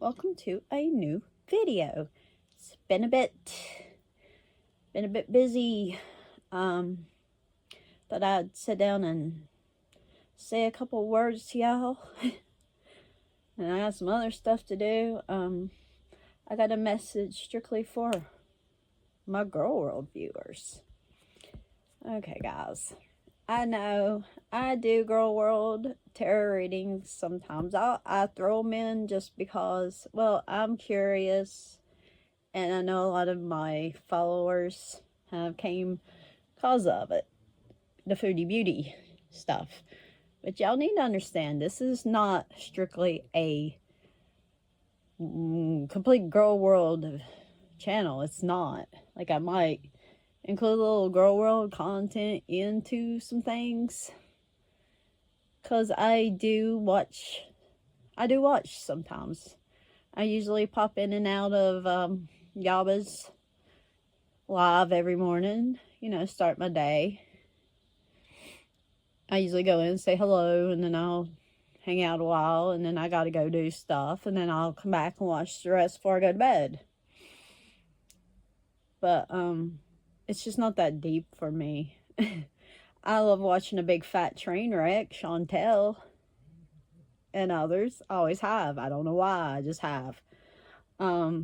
welcome to a new video. It's been a bit busy. Thought I'd sit down and say a couple words to y'all. And I got some other stuff to do. I got a message strictly for my Gorlworld viewers. Okay, guys. I know I do Gorlworld tarot readings sometimes. I throw them in just because, well, I'm curious. And I know a lot of my followers have came because of it. The foodie beauty stuff. But y'all need to understand, this is not strictly a complete Gorlworld channel. It's not. Like, I might include a little Gorlworld content into some things. Because I do watch sometimes. I usually pop in and out of Yaba's live every morning. You know, start my day. I usually go in and say hello, and then I'll hang out a while, and then I gotta go do stuff, and then I'll come back and watch the rest before I go to bed. But, it's just not that deep for me. I love watching a big fat train wreck, Chantel, and others. I always have. I don't know why, I just have. But,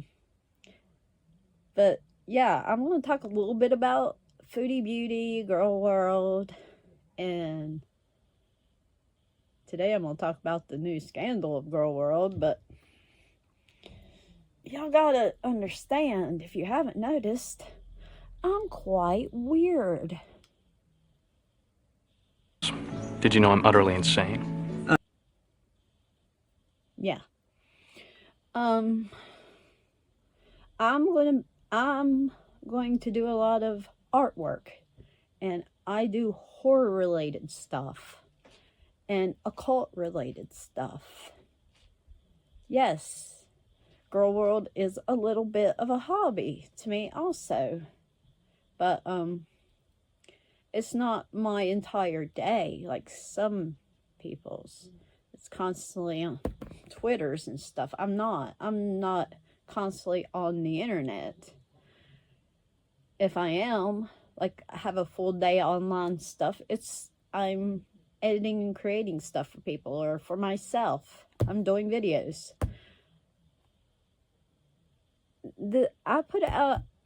yeah, I'm going to talk a little bit about foodie beauty, Gorlworld, and today I'm going to talk about the new scandal of Gorlworld, but y'all gotta understand, if you haven't noticed, I'm quite weird. Did you know I'm utterly insane? Yeah. I'm going to do a lot of artwork, and I do horror related stuff and occult related stuff. Yes, Gorlworld is a little bit of a hobby to me also, but it's not my entire day like some people's. It's constantly on Twitters and stuff. I'm not constantly on the internet. If I am, like, I have a full day online stuff, I'm editing and creating stuff for people or for myself. I'm doing videos.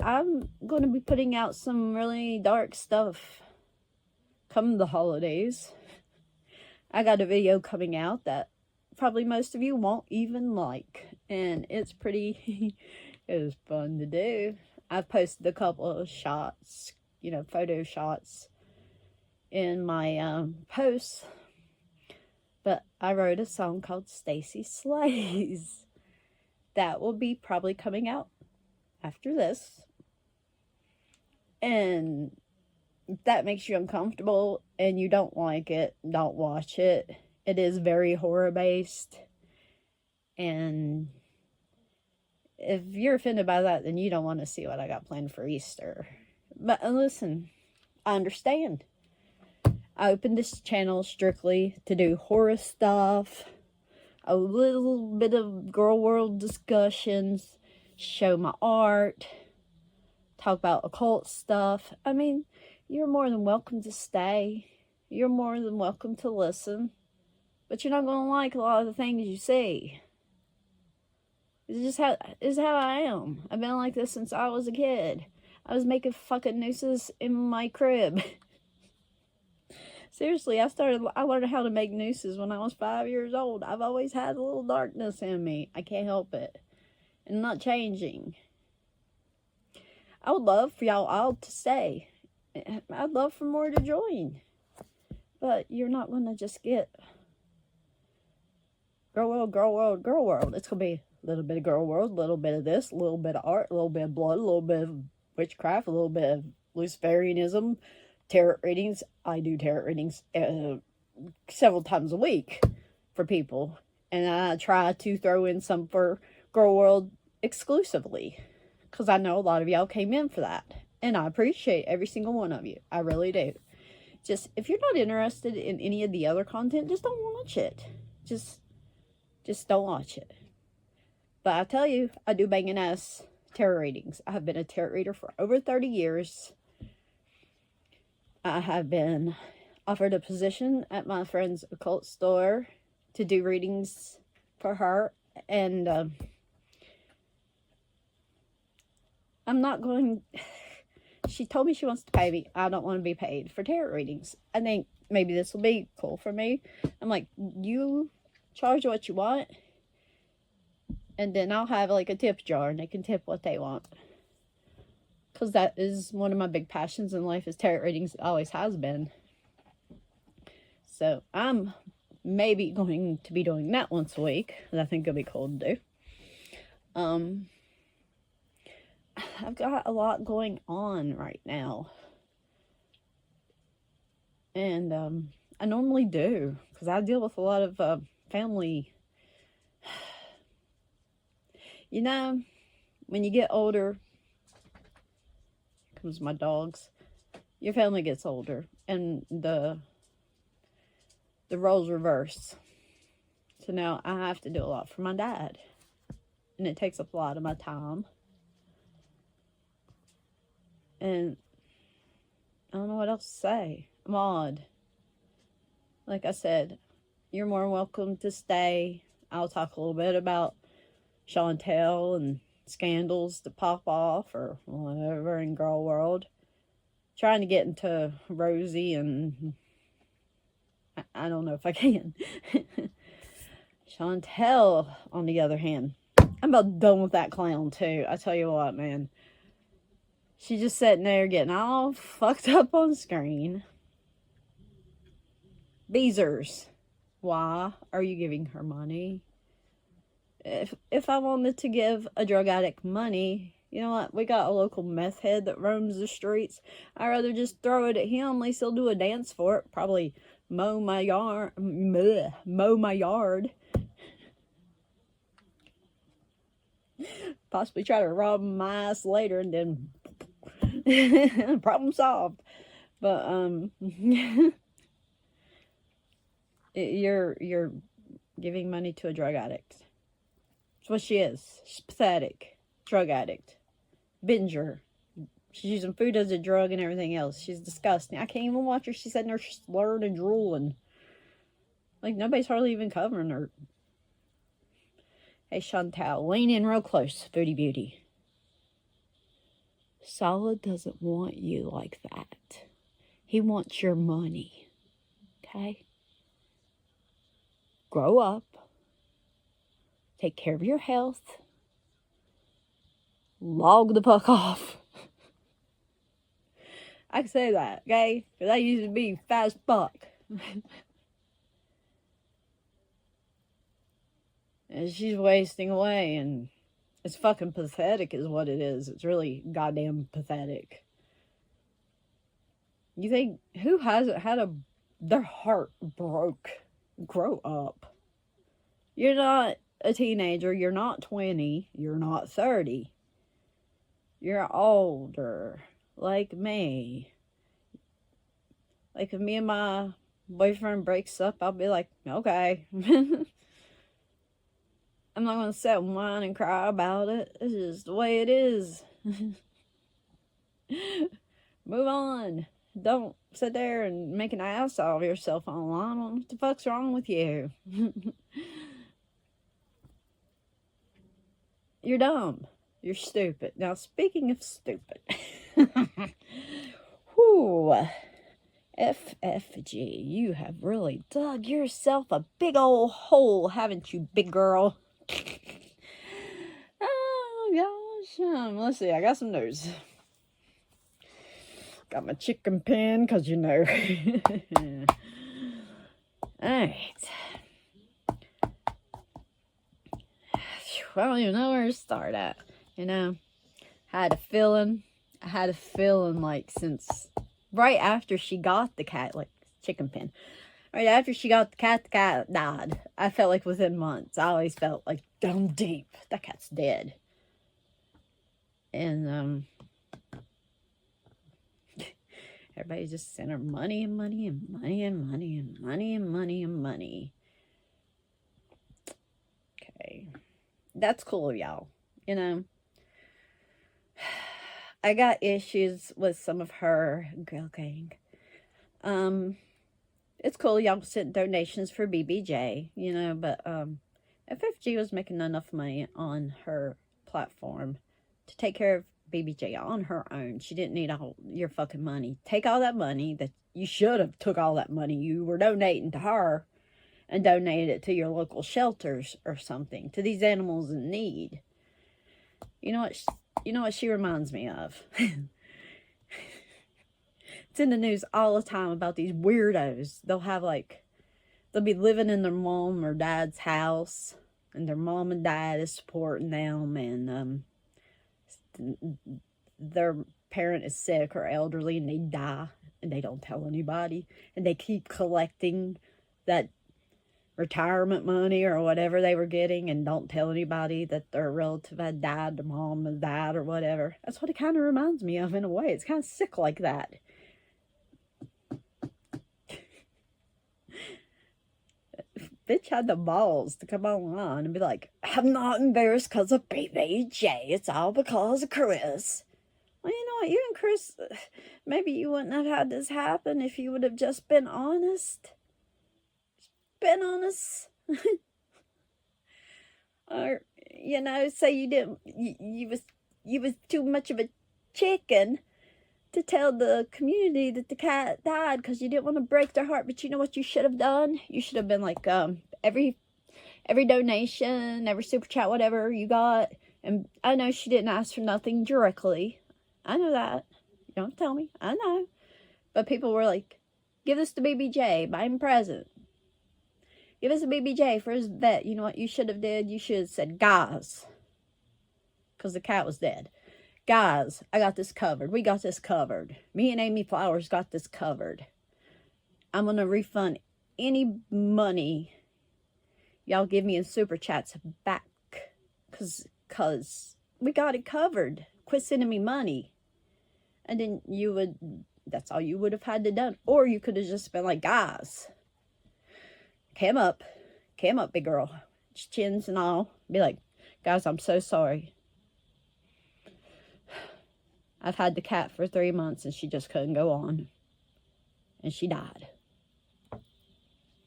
I'm going to be putting out some really dark stuff come the holidays. I got a video coming out that probably most of you won't even like, and it's pretty it was fun to do. I've posted a couple of shots, you know, photo shots in my posts, but I wrote a song called Stacy Slays that will be probably coming out after this. And if that makes you uncomfortable and you don't like it, don't watch it. It is very horror based. And if you're offended by that, then you don't want to see what I got planned for Easter. But listen, I understand. I opened this channel strictly to do horror stuff, a little bit of Gorlworld discussions, show my art, talk about occult stuff. I mean, you're more than welcome to stay. You're more than welcome to listen. But you're not going to like a lot of the things you see. It's how I am. I've been like this since I was a kid. I was making fucking nooses in my crib. Seriously, I learned how to make nooses when I was 5 years old. I've always had a little darkness in me. I can't help it. And I'm not changing. I would love for y'all all to stay. I'd love for more to join. But you're not going to just get Gorlworld, Gorlworld, Gorlworld. It's going to be a little bit of Gorlworld, a little bit of this, a little bit of art, a little bit of blood, a little bit of witchcraft, a little bit of Luciferianism, tarot readings. I do tarot readings several times a week for people. And I try to throw in some for Gorlworld exclusively. Because I know a lot of y'all came in for that. And I appreciate every single one of you. I really do. Just, if you're not interested in any of the other content, just don't watch it. Just don't watch it. But I tell you, I do banging ass tarot readings. I have been a tarot reader for over 30 years. I have been offered a position at my friend's occult store to do readings for her. And I'm not going... She told me she wants to pay me. I don't want to be paid for tarot readings. I think maybe this will be cool for me. I'm like, you charge what you want, and then I'll have like a tip jar, and they can tip what they want. Because that is one of my big passions in life, is tarot readings. It always has been. So I'm maybe going to be doing that once a week. I think it'll be cool to do. I've got a lot going on right now. And I normally do, because I deal with a lot of family. You know, when you get older, here comes my dogs, your family gets older, and the roles reverse. So now I have to do a lot for my dad, and it takes up a lot of my time. And I don't know what else to say. I'm odd. Like I said, you're more welcome to stay. I'll talk a little bit about Chantel and scandals that pop off or whatever in Gorlworld. Trying to get into Rosie, and I don't know if I can. Chantel, on the other hand, I'm about done with that clown too. I tell you what, man. She's just sitting there getting all fucked up on screen. Beezers, why are you giving her money? If I wanted to give a drug addict money, you know what? We got a local meth head that roams the streets. I'd rather just throw it at him. At least he'll do a dance for it. Probably mow my yard. Possibly try to rob my ass later, and then problem solved. But you're giving money to a drug addict. That's what she is. She's pathetic. Drug addict. Binger. She's using food as a drug and everything else. She's disgusting. I can't even watch her. She's sitting there slurred and drooling. Like, nobody's hardly even covering her. Hey, Chantal, lean in real close, Foodie Beauty. Solid doesn't want you like that. He wants your money. Okay? Grow up. Take care of your health. Log the fuck off. I can say that, okay? Because I used to be fast fuck. And she's wasting away, and it's fucking pathetic is what it is. It's really goddamn pathetic. You think, who hasn't had their heart broke? Grow up. You're not a teenager. You're not 20. You're not 30. You're older. Like me. Like, if me and my boyfriend breaks up, I'll be like, okay. I'm not going to sit and whine and cry about it. It's just the way it is. Move on. Don't sit there and make an ass out of yourself online. What the fuck's wrong with you? You're dumb. You're stupid. Now, speaking of stupid. Whew. FFG, you have really dug yourself a big old hole, haven't you, big girl? Oh, gosh. Let's see. I got some news. Got my chicken pen, because you know. Alright. I don't even know where to start at. You know, I had a feeling like since right after she got the cat, like chicken pen, right after she got the cat died. I felt like within months, I always felt like down deep, that cat's dead. And everybody just sent her money and money and money and money and money and money and money. Okay. that's cool of y'all. You know, I got issues with some of her girl gang. It's cool y'all sent donations for BBJ, you know, but FFG was making enough money on her platform to take care of BBJ on her own. She didn't need all your fucking money. Take all that money that you should have took all that money you were donating to her and donated it to your local shelters or something, to these animals in need. You know what she reminds me of? It's in the news all the time about these weirdos. They'll be living in their mom or dad's house, and their mom and dad is supporting them, and their parent is sick or elderly, and they die, and they don't tell anybody, and they keep collecting that retirement money or whatever they were getting, and don't tell anybody that their relative had died, their mom had died, or whatever. That's what it kind of reminds me of in a way. It's kind of sick like that. Bitch had the balls to come online and be like, I'm not embarrassed because of BBJ. It's all because of Chris. Well, you know what? You and Chris, maybe you wouldn't have had this happen if you would have just been honest. Been honest. Or, you know, say you didn't, you was too much of a chicken to tell the community that the cat died because you didn't want to break their heart. But you know what you should have done? You should have been like, every donation, every super chat, whatever you got. And I know she didn't ask for nothing directly. I know that. You don't tell me. I know. But people were like, give this to BBJ. Buy him a present. Give us a BBJ for his vet. You know what you should have did? You should have said, guys. Because the cat was dead. Guys, I got this covered. We got this covered. Me and Amy Flowers got this covered. I'm going to refund any money y'all give me in super chats back. Because we got it covered. Quit sending me money. And then that's all you would have had to done. Or you could have just been like, guys, came up, big girl. Chins and all. Be like, guys, I'm so sorry. I've had the cat for 3 months and she just couldn't go on. And she died.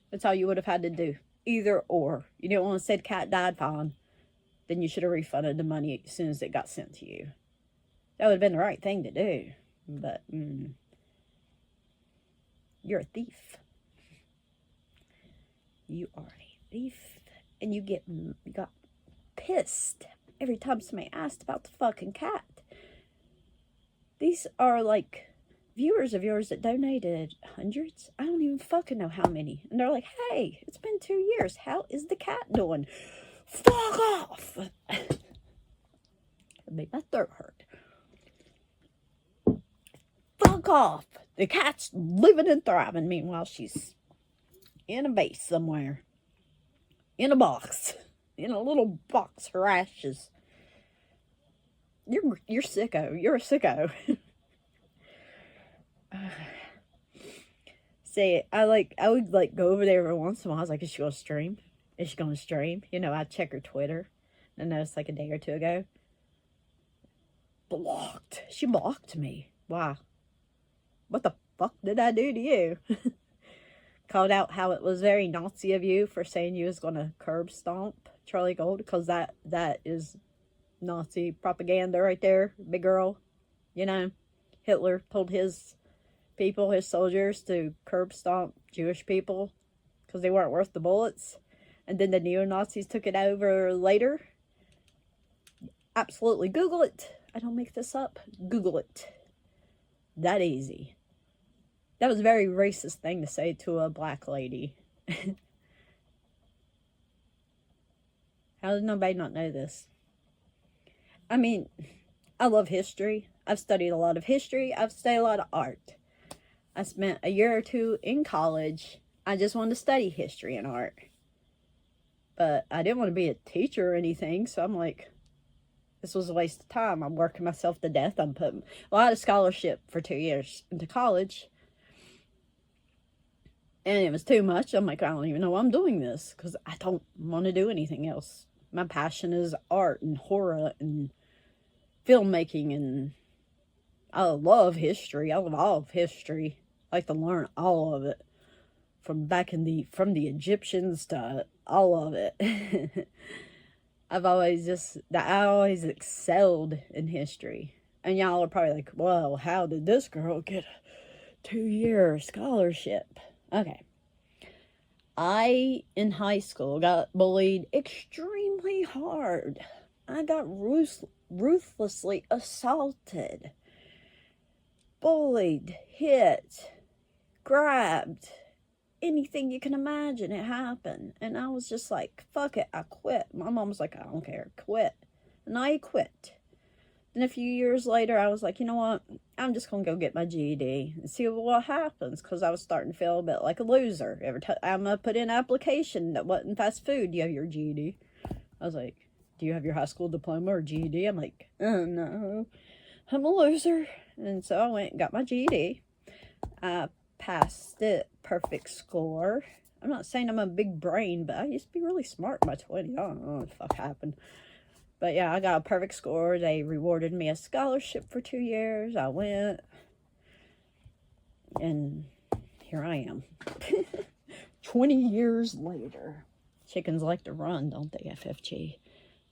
That's all you would have had to do. Either or. You didn't want to say the cat died, fine. Then you should have refunded the money as soon as it got sent to you. That would have been the right thing to do. But, you're a thief. You are a thief. And you got pissed every time somebody asked about the fucking cat. These are like viewers of yours that donated hundreds. I don't even fucking know how many. And they're like, hey, it's been 2 years. How is the cat doing? Fuck off. It made my throat hurt. Fuck off. The cat's living and thriving. Meanwhile, she's in a vase somewhere. In a box. In a little box, her ashes. You're sicko. You're a sicko. Say, I would go over there every once in a while. I was like, is she gonna stream? Is she gonna stream? You know, I'd check her Twitter. And I noticed like a day or two ago. Blocked. She blocked me. Why? What the fuck did I do to you? Called out how it was very Nazi of you for saying you was gonna curb stomp Charlie Gold, because that is Nazi propaganda right there, big girl. You know, Hitler told his people, his soldiers, to curb stomp Jewish people because they weren't worth the bullets. And then the neo-Nazis took it over later. Absolutely. Google it. I don't make this up. Google it. That easy. That was a very racist thing to say to a black lady. How did nobody not know this? I mean, I love history. I've studied a lot of history. I've studied a lot of art. I spent a year or two in college. I just wanted to study history and art. But I didn't want to be a teacher or anything. So I'm like, this was a waste of time. I'm working myself to death. I'm putting a lot of scholarship for 2 years into college. And it was too much. I'm like, I don't even know why I'm doing this. Because I don't want to do anything else. My passion is art and horror and filmmaking, and I love history. I love all of history. I like to learn all of it. From the Egyptians to all of it. I always excelled in history. And y'all are probably like, well, how did this girl get a 2-year scholarship? Okay. I, in high school, got bullied extremely hard. I got ruthlessly assaulted, bullied, hit, grabbed. Anything you can imagine, it happened. And I was just like, fuck it, I quit. My mom was like, I don't care, quit. And I quit. And a few years later, I was like, you know what? I'm just going to go get my GED and see what happens, because I was starting to feel a bit like a loser. Every time I'm going to put in an application that wasn't fast food, do you have your GED? I was like, do you have your high school diploma or GED? I'm like, oh, no, I'm a loser. And so I went and got my GED. I passed it, perfect score. I'm not saying I'm a big brain, but I used to be really smart in my 20s. I don't know what the fuck happened. But yeah, I got a perfect score. They rewarded me a scholarship for 2 years. I went, and here I am. 20 years later. Chickens like to run, don't they, FFG?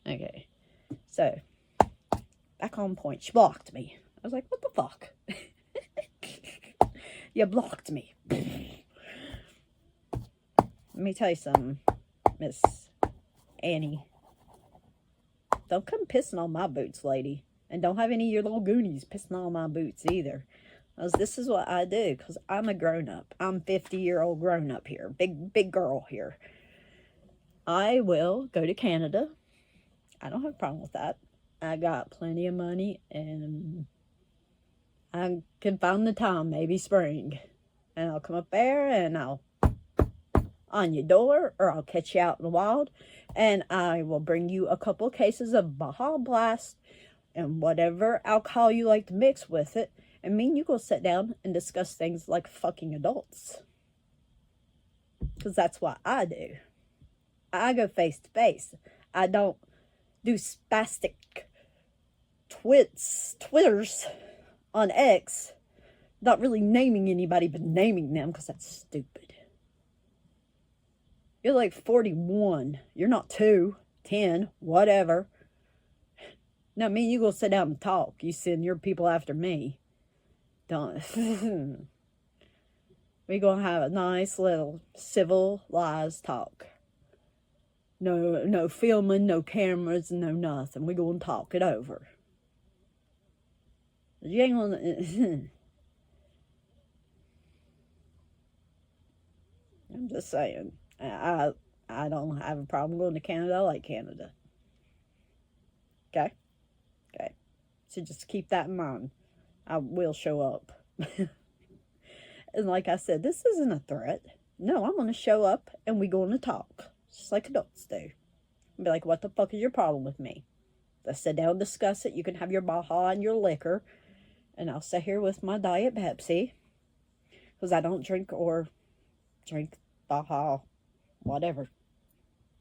Okay, so, back on point. She blocked me. I was like, what the fuck? You blocked me. Let me tell you something, Miss Annie. Don't come pissing on my boots, lady. And don't have any of your little goonies pissing on my boots either. Because this is what I do. Because I'm a grown-up. I'm 50-year-old grown-up here. Big girl here. I will go to Canada. I don't have a problem with that. I got plenty of money. And I can find the time, maybe spring. And I'll come up there and I'll on your door, or I'll catch you out in the wild, and I will bring you a couple cases of Baja Blast and whatever alcohol you like to mix with it, and me and you go sit down and discuss things like fucking adults. Because that's what I do. I go face to face. I don't do spastic twitters on X, not really naming anybody, but naming them, because that's stupid. You're like 41. You're not 2, 10, whatever. Now, me and you go sit down and talk. You send your people after me. Don't. We gonna have a nice little civilized talk. No filming, no cameras, no nothing. We gonna talk it over. You ain't gonna... I'm just saying. I don't have a problem going to Canada. I like Canada. Okay? Okay. So just keep that in mind. I will show up. And like I said, this isn't a threat. No, I'm going to show up and we're going to talk. Just like adults do. And be like, what the fuck is your problem with me? Let's sit down and discuss it. You can have your Baja and your liquor. And I'll sit here with my Diet Pepsi. Because I don't drink Baja, whatever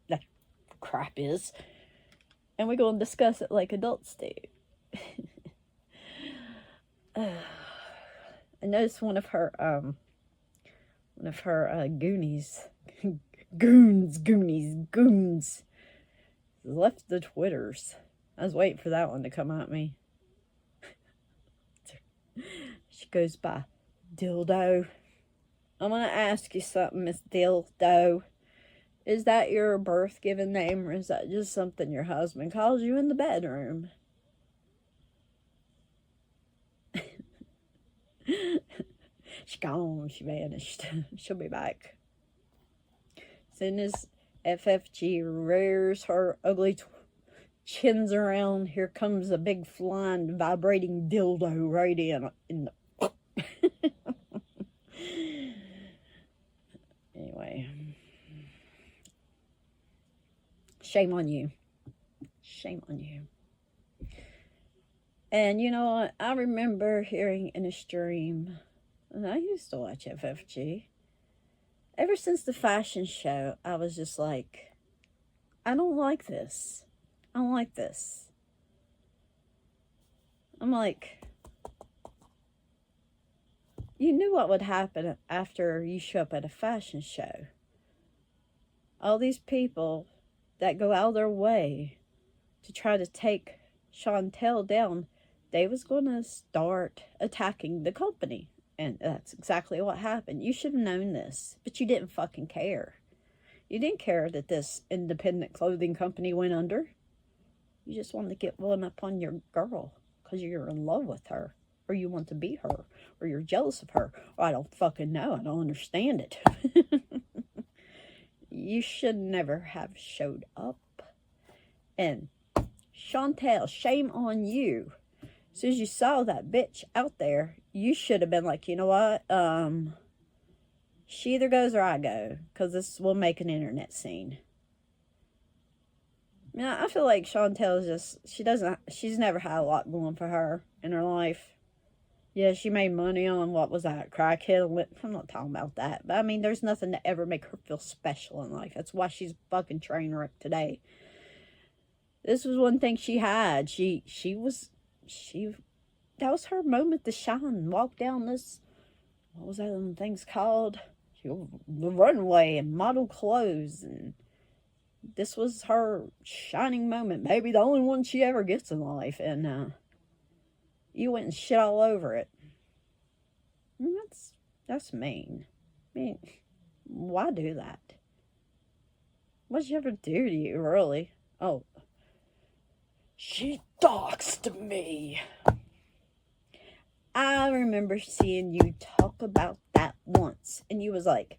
that crap is, and we're going to discuss it like adults do. I noticed one of her goonies left the Twitters. I was waiting for that one to come at me. She goes by Dildo. I'm going to ask you something, Miss Dildo. Is that your birth-given name, or is that just something your husband calls you in the bedroom? She's gone. She vanished. She'll be back. As soon as FFG rears her ugly chins around, here comes a big flying, vibrating dildo right in the... Anyway. Shame on you. Shame on you. And you know what? I remember hearing in a stream, and I used to watch FFG. Ever since the fashion show, I was just like, I don't like this. I don't like this. I'm like, you knew what would happen after you show up at a fashion show. All these people that go out of their way to try to take Chantel down, they was going to start attacking the company. And that's exactly what happened. You should have known this, but you didn't fucking care. You didn't care that this independent clothing company went under. You just wanted to get one up on your girl because you're in love with her, or you want to be her, or you're jealous of her, or I don't fucking know. I don't understand it. You should never have showed up. And Chantel, shame on you. As soon as you saw that bitch out there, you should have been like, you know what? She either goes or I go, because this will make an internet scene. I feel like Chantel is just, she's never had a lot going for her in her life. Yeah, she made money on, what was that, crackhead? I'm not talking about that. But I mean, there's nothing to ever make her feel special in life. That's why she's fucking train wreck today. This was one thing she had. That was her moment to shine. Walk down this, what was that thing's called? The runway and model clothes. And this was her shining moment. Maybe the only one she ever gets in life. And you went and shit all over it. And that's mean. I mean, why do that? What'd she ever do to you, really? Oh, she doxed me. I remember seeing you talk about that once. And you was like,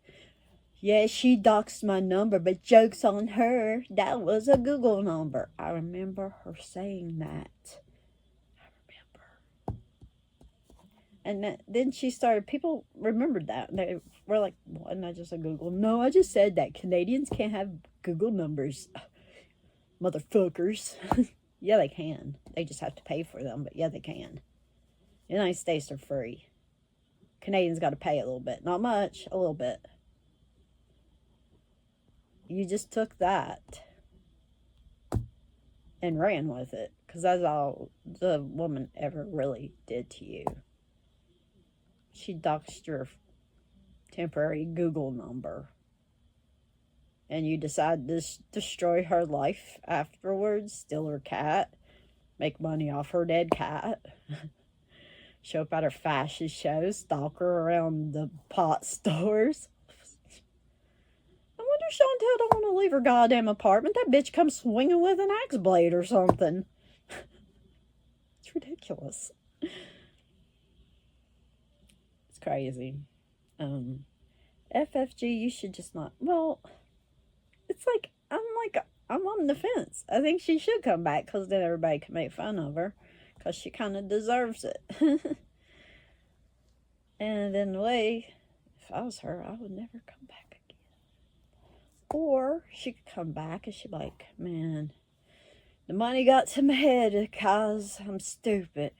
yeah, she doxed my number, but joke's on her. That was a Google number. I remember her saying that. And then she started, people remembered that. And they were like, wasn't that just a Google? No, I just said that Canadians can't have Google numbers. Motherfuckers. Yeah, they can. They just have to pay for them, but yeah, they can. The United States are free. Canadians got to pay a little bit. Not much, a little bit. You just took that and ran with it, because that's all the woman ever really did to you. She doxed your temporary Google number. And you decide to destroy her life afterwards, steal her cat, make money off her dead cat, show up at her fashion shows, stalk her around the pot stores. I wonder if Chantel don't want to leave her goddamn apartment. That bitch comes swinging with an axe blade or something. It's ridiculous. It's crazy. FFG, you should just not, well, it's like, I'm on the fence. I think she should come back, because then everybody can make fun of her, because she kind of deserves it. And in a way, if I was her, I would never come back again. Or she could come back and she'd be like, man, the money got to my head because I'm stupid.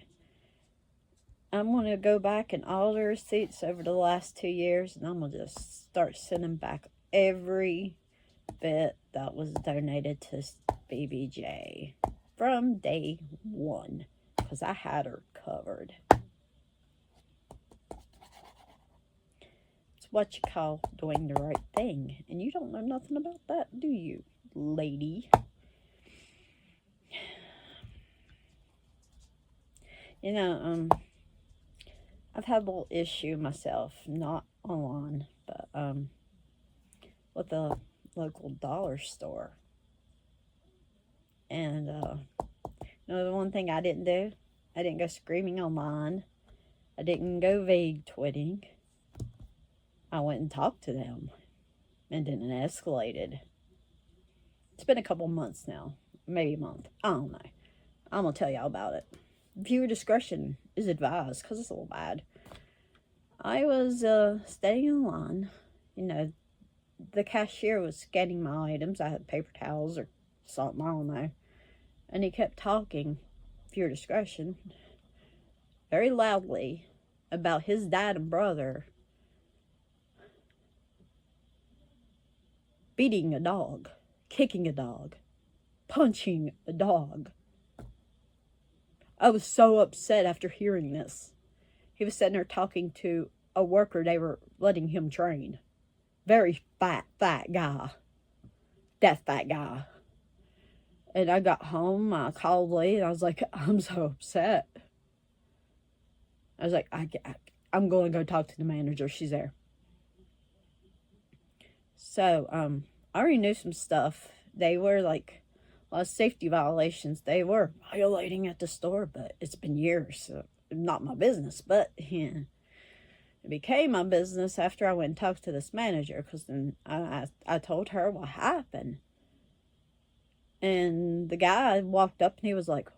I'm going to go back and all the receipts over the last 2 years, and I'm going to just start sending back every bit that was donated to BBJ from day one, because I had her covered. It's what you call doing the right thing, and you don't know nothing about that, do you, lady? You know, I've had a little issue myself, not online, but with a local dollar store. And the one thing I didn't do, I didn't go screaming online. I didn't go vague twitting. I went and talked to them, and then it escalated. It's been a couple months now, maybe a month. I don't know. I'm gonna tell y'all about it. Viewer discretion is advised, because it's a little bad. I was standing in line. You know, the cashier was scanning my items. I had paper towels or something, I don't know. And he kept talking, viewer discretion, very loudly about his dad and brother beating a dog, kicking a dog, punching a dog. I was so upset after hearing this. He was sitting there talking to a worker they were letting him train. Very fat guy. That fat guy. And I got home, I called Lee, and I was like, I'm so upset. I was like, I'm going to go talk to the manager. She's there. So, I already knew some stuff. They were like a lot of safety violations. They were violating at the store, but it's been years. So not my business, but yeah, it became my business after I went and talked to this manager, because then I told her what happened. And the guy walked up and he was like,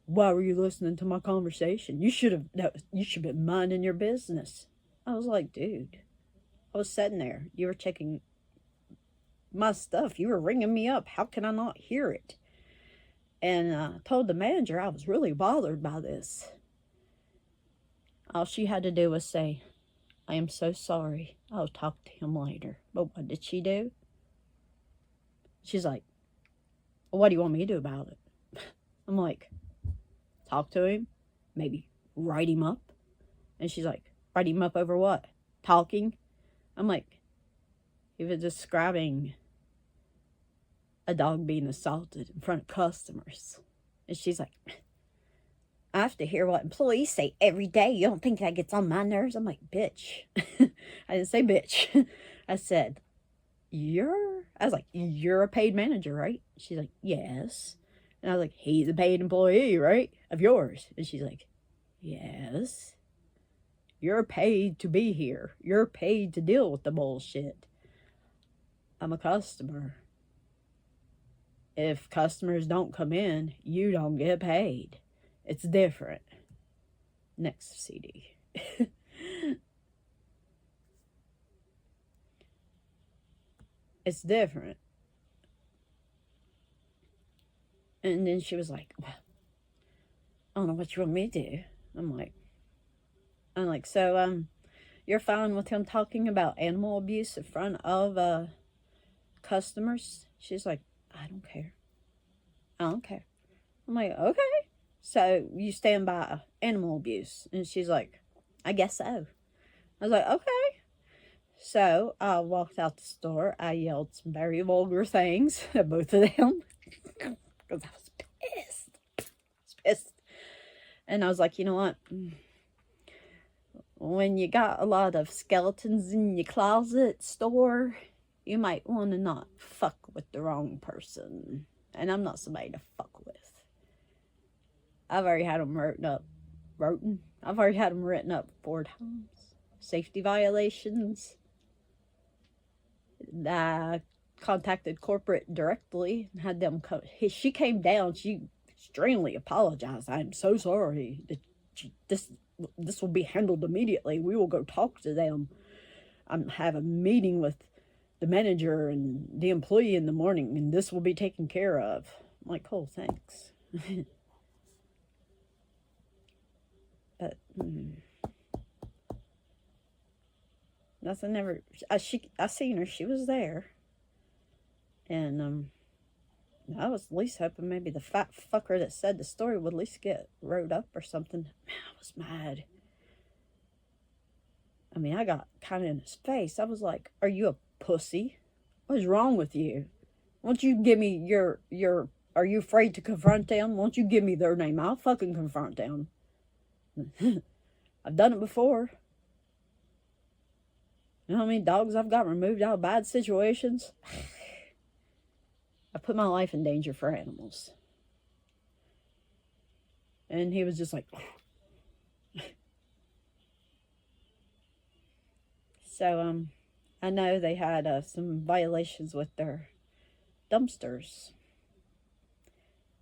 why were you listening to my conversation? You should have been minding your business. I was like, dude, I was sitting there. You were checking my stuff. You were ringing me up. How can I not hear it? And I told the manager I was really bothered by this. All she had to do was say, I am so sorry. I'll talk to him later. But what did she do? She's like, well, what do you want me to do about it? I'm like, talk to him, maybe write him up. And she's like, write him up over what? Talking? I'm like, he was describing a dog being assaulted in front of customers. And she's like, I have to hear what employees say every day. You don't think that gets on my nerves? I'm like, bitch. I didn't say bitch. I said, you're a paid manager, right? She's like, yes. And I was like, he's a paid employee, right? Of yours. And she's like, yes. You're paid to be here. You're paid to deal with the bullshit. I'm a customer. If customers don't come in, you don't get paid. It's different. Next CD. It's different. And then she was like, well, I don't know what you want me to do. I'm like, so, you're fine with him talking about animal abuse in front of, customers? She's like, I don't care. I don't care. I'm like, okay. So you stand by animal abuse? And she's like, I guess so. I was like, okay. So I walked out the store. I yelled some very vulgar things at both of them because I was pissed. And I was like, you know what? When you got a lot of skeletons in your closet store, you might want to not fuck with the wrong person. And I'm not somebody to fuck with. I've already had them written up 4 times. Safety violations. I contacted corporate directly and had them come. She came down. She extremely apologized. I'm so sorry. This will be handled immediately. We will go talk to them. I have a meeting with the manager and the employee in the morning, and this will be taken care of. I'm like, cool, thanks. But nothing ever. I seen her. She was there, and I was at least hoping maybe the fat fucker that said the story would at least get wrote up or something. Man, I was mad. I mean, I got kind of in his face. I was like, are you a pussy? What is wrong with you? Won't you give me your are you afraid to confront them? Won't you give me their name? I'll fucking confront them. I've done it before. You know how many dogs I've got removed out of bad situations? I put my life in danger for animals. And he was just like... So, I know they had some violations with their dumpsters.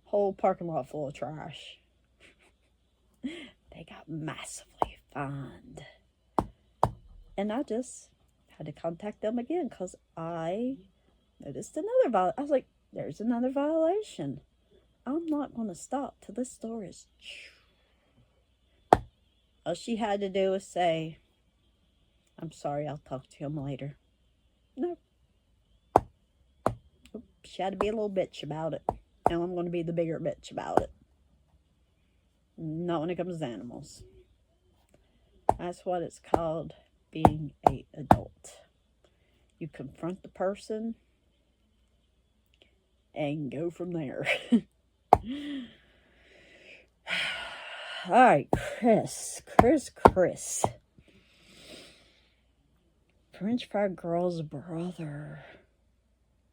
Whole parking lot full of trash. They got massively fined. And I just had to contact them again because I noticed another violation. I was like, there's another violation. I'm not going to stop till this store is... All she had to do was say, I'm sorry, I'll talk to him later. No. She had to be a little bitch about it. Now I'm going to be the bigger bitch about it. Not when it comes to animals. That's what it's called, being an adult. You confront the person and go from there. Alright, Chris. French fry girl's brother.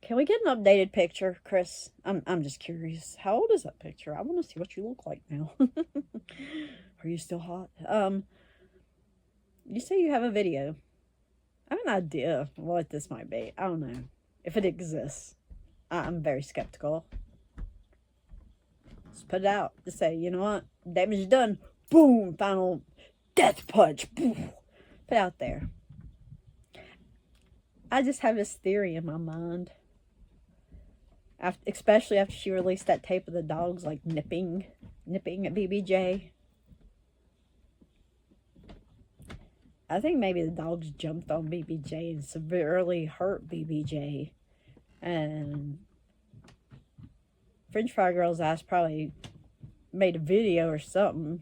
Can we get an updated picture, Chris? I'm just curious. How old is that picture? I want to see what you look like now. Are you still hot? You say you have a video. I have an idea what this might be. I don't know. If it exists. I'm very skeptical. Just put it out. Just say, you know what? Damage done. Boom! Final death punch. Boom. Put it out there. I just have this theory in my mind. Especially after she released that tape of the dogs like nipping at BBJ. I think maybe the dogs jumped on BBJ and severely hurt BBJ. And French Fry Girl's ass probably made a video or something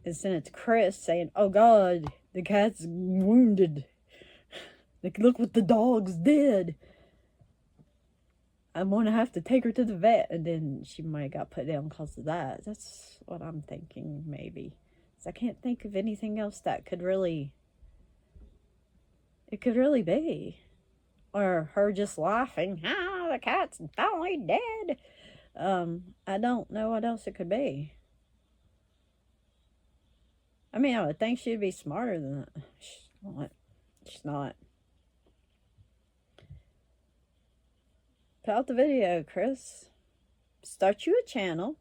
and sent it to Chris saying, oh God, the cat's wounded. Like, look what the dogs did. I'm going to have to take her to the vet. And then she might have got put down because of that. That's what I'm thinking, maybe. So I can't think of anything else that could really... It could really be. Or her just laughing. Ah, the cat's finally dead. I don't know what else it could be. I mean, I would think she'd be smarter than that. She's not. She's not. Put out the video, Chris. Start you a channel.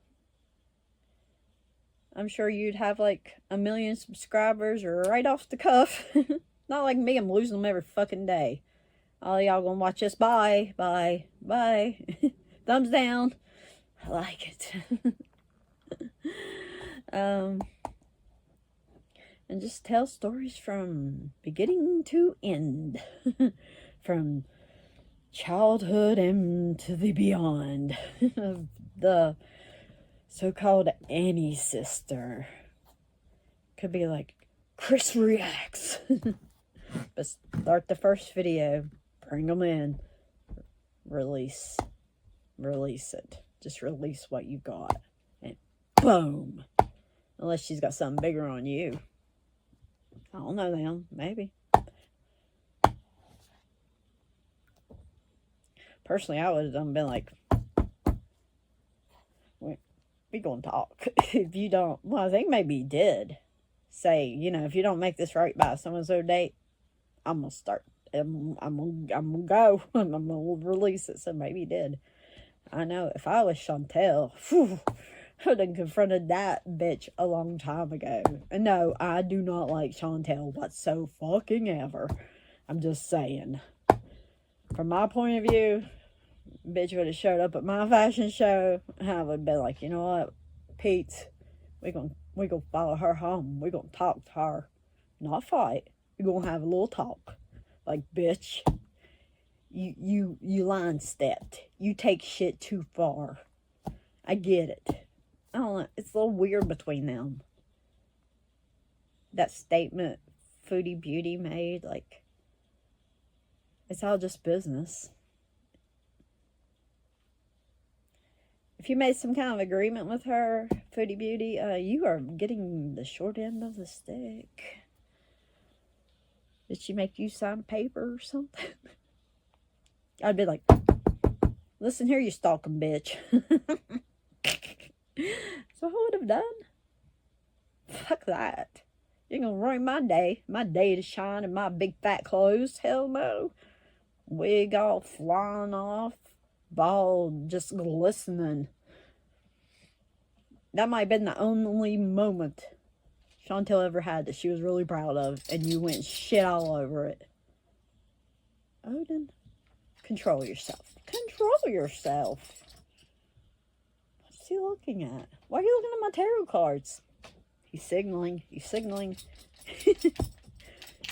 I'm sure you'd have like 1 million subscribers right off the cuff. Not like me, I'm losing them every fucking day. All y'all gonna watch us. Bye. Thumbs down. I like it. And just tell stories from beginning to end. From childhood and to the beyond. The so-called Annie sister. Could be like Chris Reacts. But start the first video. Bring them in. Release it. Just release what you got. And boom. Unless she's got something bigger on you. I don't know them. Maybe. Personally, I would have been like, we gonna talk. If you don't, well, I think maybe he did say, you know, if you don't make this right by so-and-so date, I'm gonna start. I'm gonna go. I'm gonna release it. So maybe he did. I know if I was Chantel, I would have confronted that bitch a long time ago. And no, I do not like Chantel whatsoever. I'm just saying. From my point of view, bitch would have showed up at my fashion show. And I would have been like, you know what, Pete, we gonna follow her home. We gonna talk to her, not fight. We gonna have a little talk. Like, bitch, you line stepped. You take shit too far. I get it. I don't know. It's a little weird between them. That statement Foodie Beauty made, like, it's all just business. If you made some kind of agreement with her, Foodie Beauty, you are getting the short end of the stick. Did she make you sign paper or something? I'd be like, listen here, you stalking bitch. So I would have done. Fuck that. You're gonna ruin my day. My day to shine in my big fat clothes. Hell no. Wig all flying off. Ball just glistening. That might have been the only moment Chantel ever had that she was really proud of, and you went shit all over it. Odin, control yourself. Control yourself. What's he looking at? Why are you looking at my tarot cards? He's signaling. He's signaling.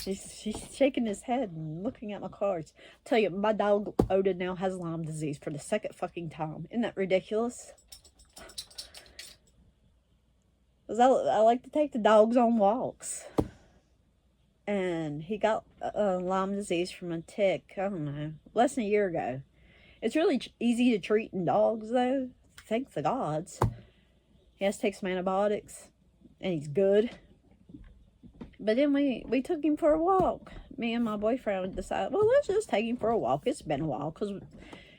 She's shaking his head and looking at my cards. Tell you, my dog Oda now has Lyme disease for the second fucking time. Isn't that ridiculous? Because I like to take the dogs on walks. And he got Lyme disease from a tick, I don't know, less than a year ago. It's really easy to treat in dogs, though. Thank the gods. He has to take some antibiotics, and he's good. But then we took him for a walk. Me and my boyfriend decided, well, let's just take him for a walk. It's been a while, because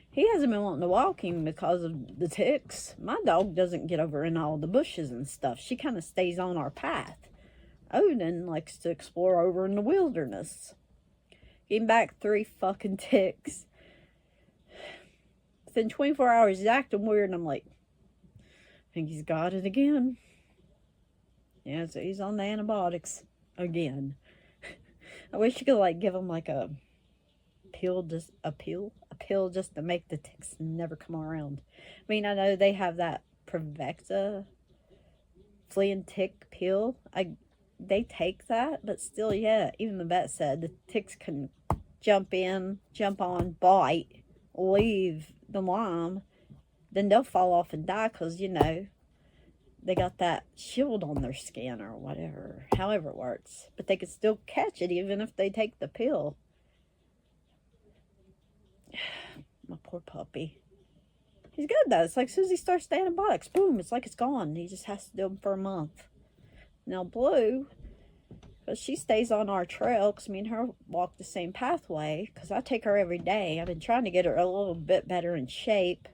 he hasn't been wanting to walk him because of the ticks. My dog doesn't get over in all the bushes and stuff. She kind of stays on our path. Odin likes to explore over in the wilderness. Came back 3 fucking ticks. Within 24 hours, he's acting weird, and I'm like, I think he's got it again. Yeah, so he's on the antibiotics again. I wish you could, like, give him, like, a pill just to make the ticks never come around. I mean, I know they have that Prevecta flea and tick pill. They take that, but still, yeah, even the vet said the ticks can jump on, bite, leave the Lyme, then they'll fall off and die because, you know, they got that shield on their skin or whatever, however it works. But they can still catch it even if they take the pill. My poor puppy. He's good, though. It's like as soon as he starts the antibiotics, boom, it's like it's gone. He just has to do them for a month. Now, Blue, because she stays on our trail, because me and her walk the same pathway, because I take her every day. I've been trying to get her a little bit better in shape.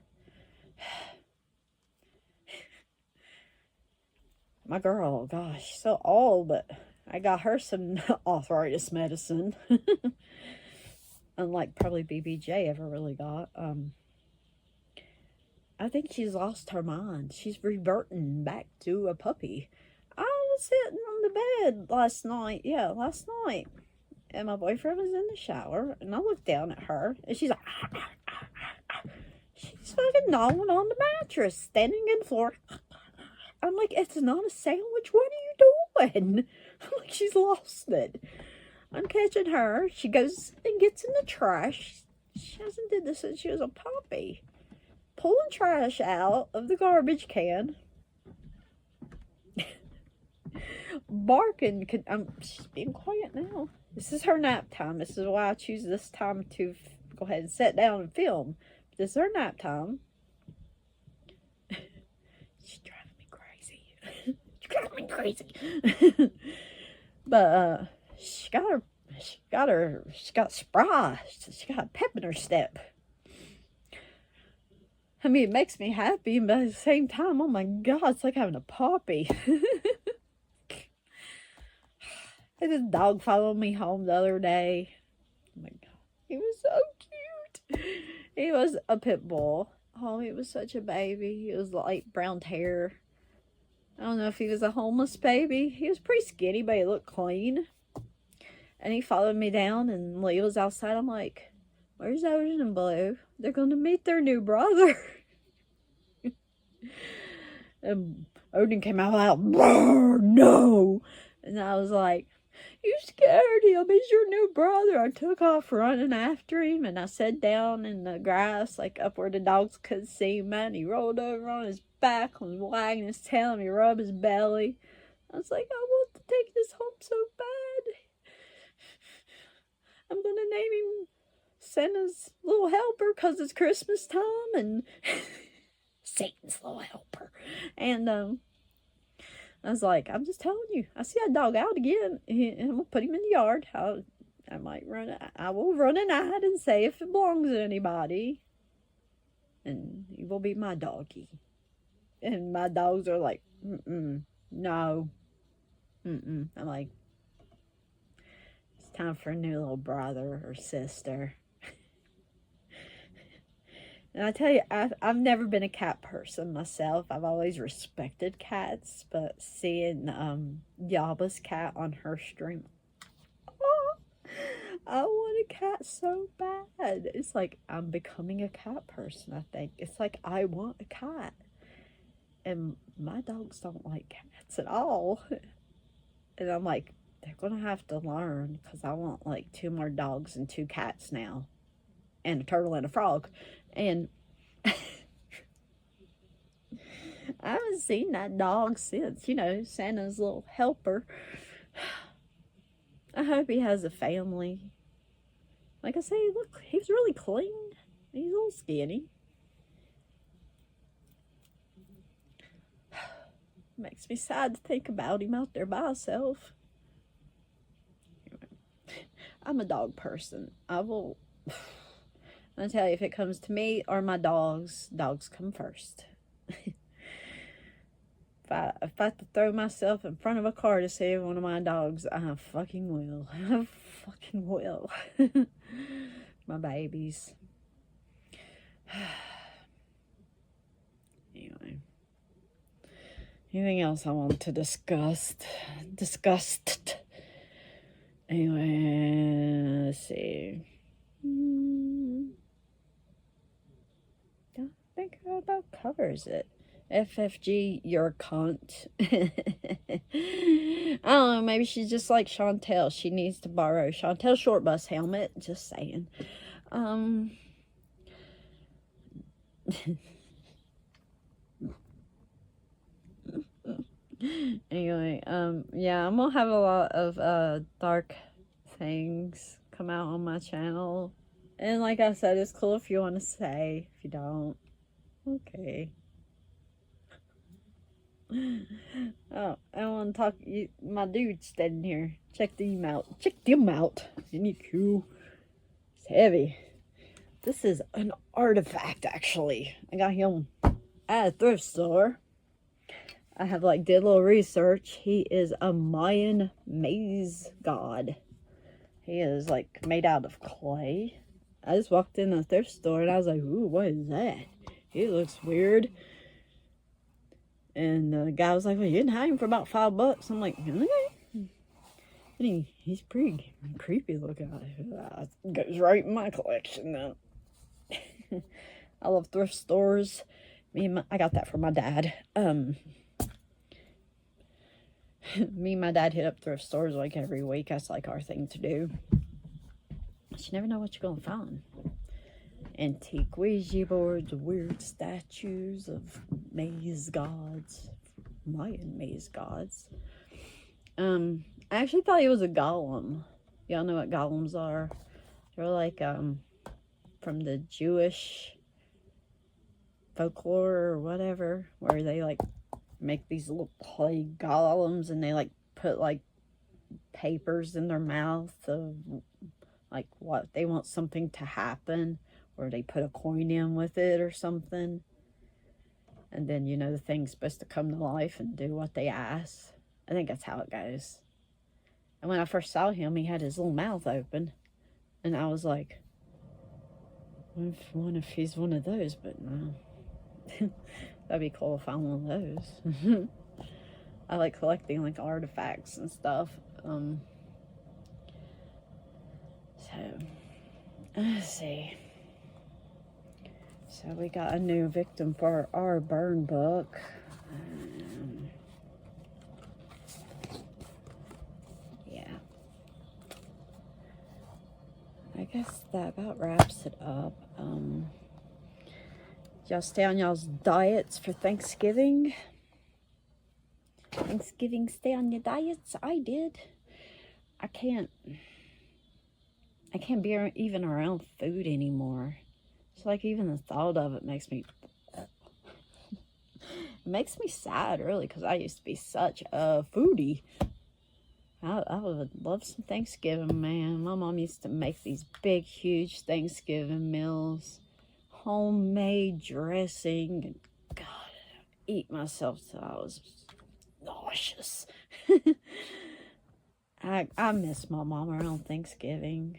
My girl, gosh, so old, but I got her some arthritis medicine. Unlike probably BBJ ever really got. I think she's lost her mind. She's reverting back to a puppy. I was sitting on the bed last night. Yeah, last night. And my boyfriend was in the shower. And I looked down at her. And she's like, she's fucking gnawing on the mattress, standing in the floor. I'm like, it's not a sandwich. What are you doing? I'm like, she's lost it. I'm catching her. She goes and gets in the trash. She hasn't did this since she was a puppy. Pulling trash out of the garbage can. Barking. She's being quiet now. This is her nap time. This is why I choose this time to go ahead and sit down and film. This is her nap time. She's driving me crazy. She's driving me crazy. But she got spry. She got a pep in her step. I mean, it makes me happy, but at the same time, oh my God, it's like having a puppy. And this dog followed me home the other day. Oh my God, he was so cute. He was a pit bull. Oh, he was such a baby. He was light brown hair. I don't know if he was a homeless baby. He was pretty skinny, but he looked clean. And he followed me down, and Lee was outside. I'm like, where's Odin and Blue? They're going to meet their new brother. And Odin came out loud, no. And I was like, you scared him. He's your new brother. I took off running after him, and I sat down in the grass, like up where the dogs could see me. And he rolled over on his back and was wagging his tail, and he rubbed his belly. I was like, I want to take this home so bad. I'm going to name him Santa's little helper because it's Christmas time, and Satan's little helper. And I was like, I'm just telling you, I see that dog out again, and I'm going to put him in the yard. I will run and hide and say if it belongs to anybody. And he will be my doggy. And my dogs are like, no. I'm like, it's time for a new little brother or sister. And I tell you, I've never been a cat person myself. I've always respected cats, but seeing Yaba's cat on her stream, oh, I want a cat so bad. It's like I'm becoming a cat person, I think. It's like I want a cat. And my dogs don't like cats at all. And I'm like, they're going to have to learn, because I want like 2 more dogs and 2 cats now. And a turtle and a frog. And I haven't seen that dog since, you know, Santa's little helper. I hope he has a family. Like I say, look, he's really clean. He's a little skinny. Makes me sad to think about him out there by himself. I'm a dog person. I'm gonna tell you, if it comes to me or my dogs, dogs come first. If I have to throw myself in front of a car to save one of my dogs, I fucking will. I fucking will. My babies. Anyway. Anything else I want to discuss? Anyway, let's see. I think that about covers it. FFG, you're a cunt. I don't know, maybe she's just like Chantel. She needs to borrow Chantel's short bus helmet. Just saying. Anyway, yeah, I'm gonna have a lot of dark things come out on my channel. And like I said, it's cool if you want to say. If you don't, okay. Oh, I want to talk. My dude's standing here. Check them out. Check them out. Isn't he cool? It's heavy. This is an artifact, actually. I got him at a thrift store. I have like did a little research. He is a Mayan maze god. He is like made out of clay. I just walked in the thrift store and I was like, ooh, what is that? He looks weird. And the guy was like, well, you can have him for about $5. I'm like, okay. And he's pretty creepy looking. Goes right in my collection now. I love thrift stores. I got that from my dad. Me and my dad hit up thrift stores like every week. That's like our thing to do. But you never know what you're going to find. Antique Ouija boards, weird statues of maze gods, Mayan maze gods. I actually thought he was a golem. Y'all know what golems are? They're like from the Jewish folklore or whatever, where they like make these little clay golems and they like put like papers in their mouth of like what they want something to happen. Or they put a coin in with it or something. And then, you know, the thing's supposed to come to life and do what they ask. I think that's how it goes. And when I first saw him, he had his little mouth open. And I was like, what if he's one of those? But no. That'd be cool if I'm one of those. I like collecting like artifacts and stuff. So, let's see. So we got a new victim for our burn book. Yeah. I guess that about wraps it up. Y'all stay on y'all's diets for Thanksgiving? Thanksgiving, stay on your diets? I did. I can't be even around food anymore. It's like even the thought of it makes me sad, really, because I used to be such a foodie. I would love some Thanksgiving, man. My mom used to make these big, huge Thanksgiving meals, homemade dressing, and God, I'd eat myself till I was nauseous. I miss my mom around Thanksgiving,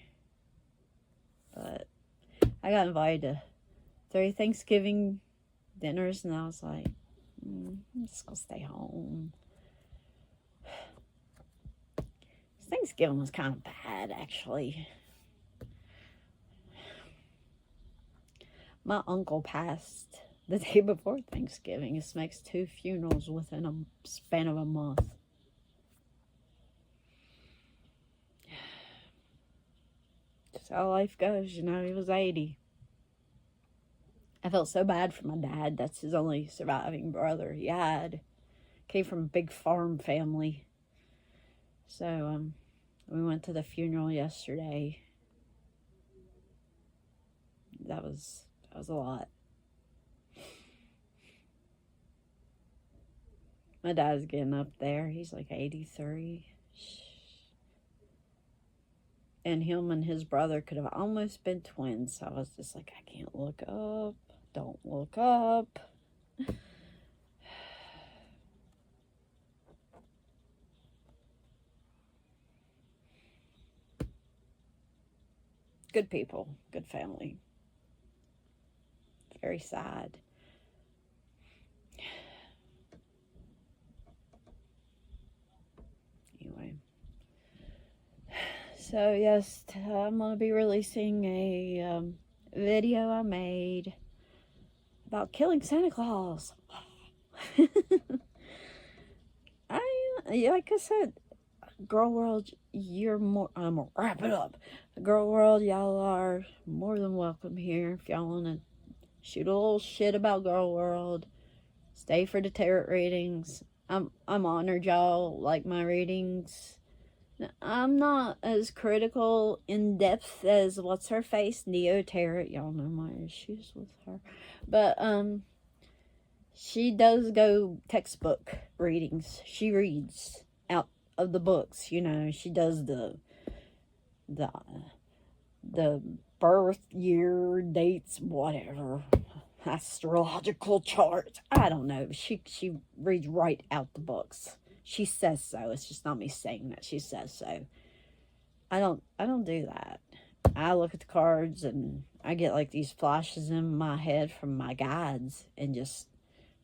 but I got invited to 3 Thanksgiving dinners, and I was like, I'm just gonna stay home. Thanksgiving was kind of bad, actually. My uncle passed the day before Thanksgiving. This makes 2 funerals within a span of a month. That's how life goes, you know. He was 80. I felt so bad for my dad. That's his only surviving brother he had. Came from a big farm family. So, we went to the funeral yesterday. That was a lot. My dad's getting up there. He's like 83. And him and his brother could have almost been twins. So I was just like, I can't look up. Don't look up. Good people. Good family. Very sad. Anyway. So, yes, I'm going to be releasing a video I made about killing Santa Claus. Like I said, Gorlworld, you're more, I'm going to wrap it up. Gorlworld, y'all are more than welcome here. If y'all want to shoot a little shit about Gorlworld, stay for the tarot readings. I'm honored y'all like my readings. I'm not as critical in depth as what's her face, Neo Tarot. Y'all know my issues with her. But she does go textbook readings. She reads out of the books, you know. She does the birth year, dates, whatever, astrological charts. I don't know. She reads right out the books. She says so. It's just not me saying that. She says so. I don't do that. I look at the cards and I get like these flashes in my head from my guides, and just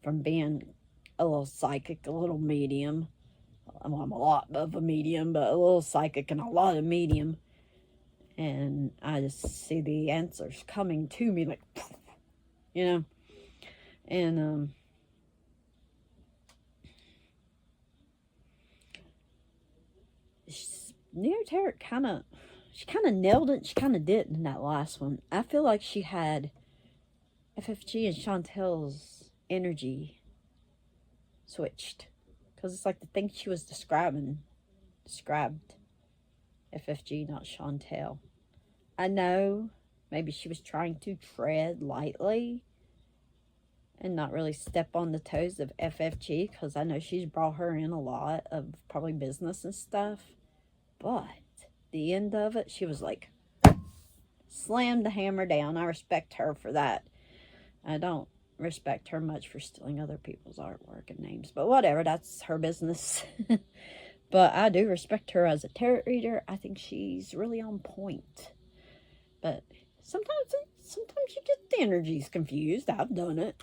from being a little psychic, a little medium. I'm a lot of a medium, but a little psychic and a lot of medium. And I just see the answers coming to me like, you know. And Neo Tarot she kind of nailed it. She kind of didn't in that last one. I feel like she had FFG and Chantel's energy switched, because it's like the thing she was described FFG, not Chantel. I know maybe she was trying to tread lightly and not really step on the toes of FFG, because I know she's brought her in a lot of probably business and stuff. But the end of it, she was like, slammed the hammer down. I respect her for that. I don't respect her much for stealing other people's artwork and names, but whatever, that's her business. But I do respect her as a tarot reader. I think she's really on point. But sometimes you get the energies confused. I've done it.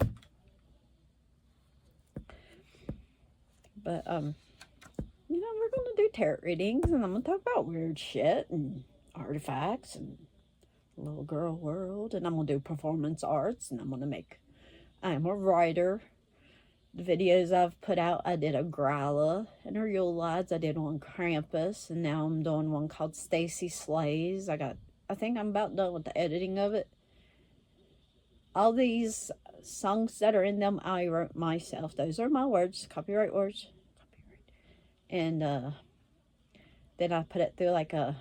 But you know, we're going to do tarot readings, and I'm going to talk about weird shit and artifacts and little girl world, and I'm going to do performance arts, and I am a writer. The videos I've put out, I did a Growler and a Yule Lads. I did one Krampus, and now I'm doing one called Stacy Slays. I think I'm about done with the editing of it. All these songs that are in them, I wrote myself. Those are my words, copyright words. And then I put it through like a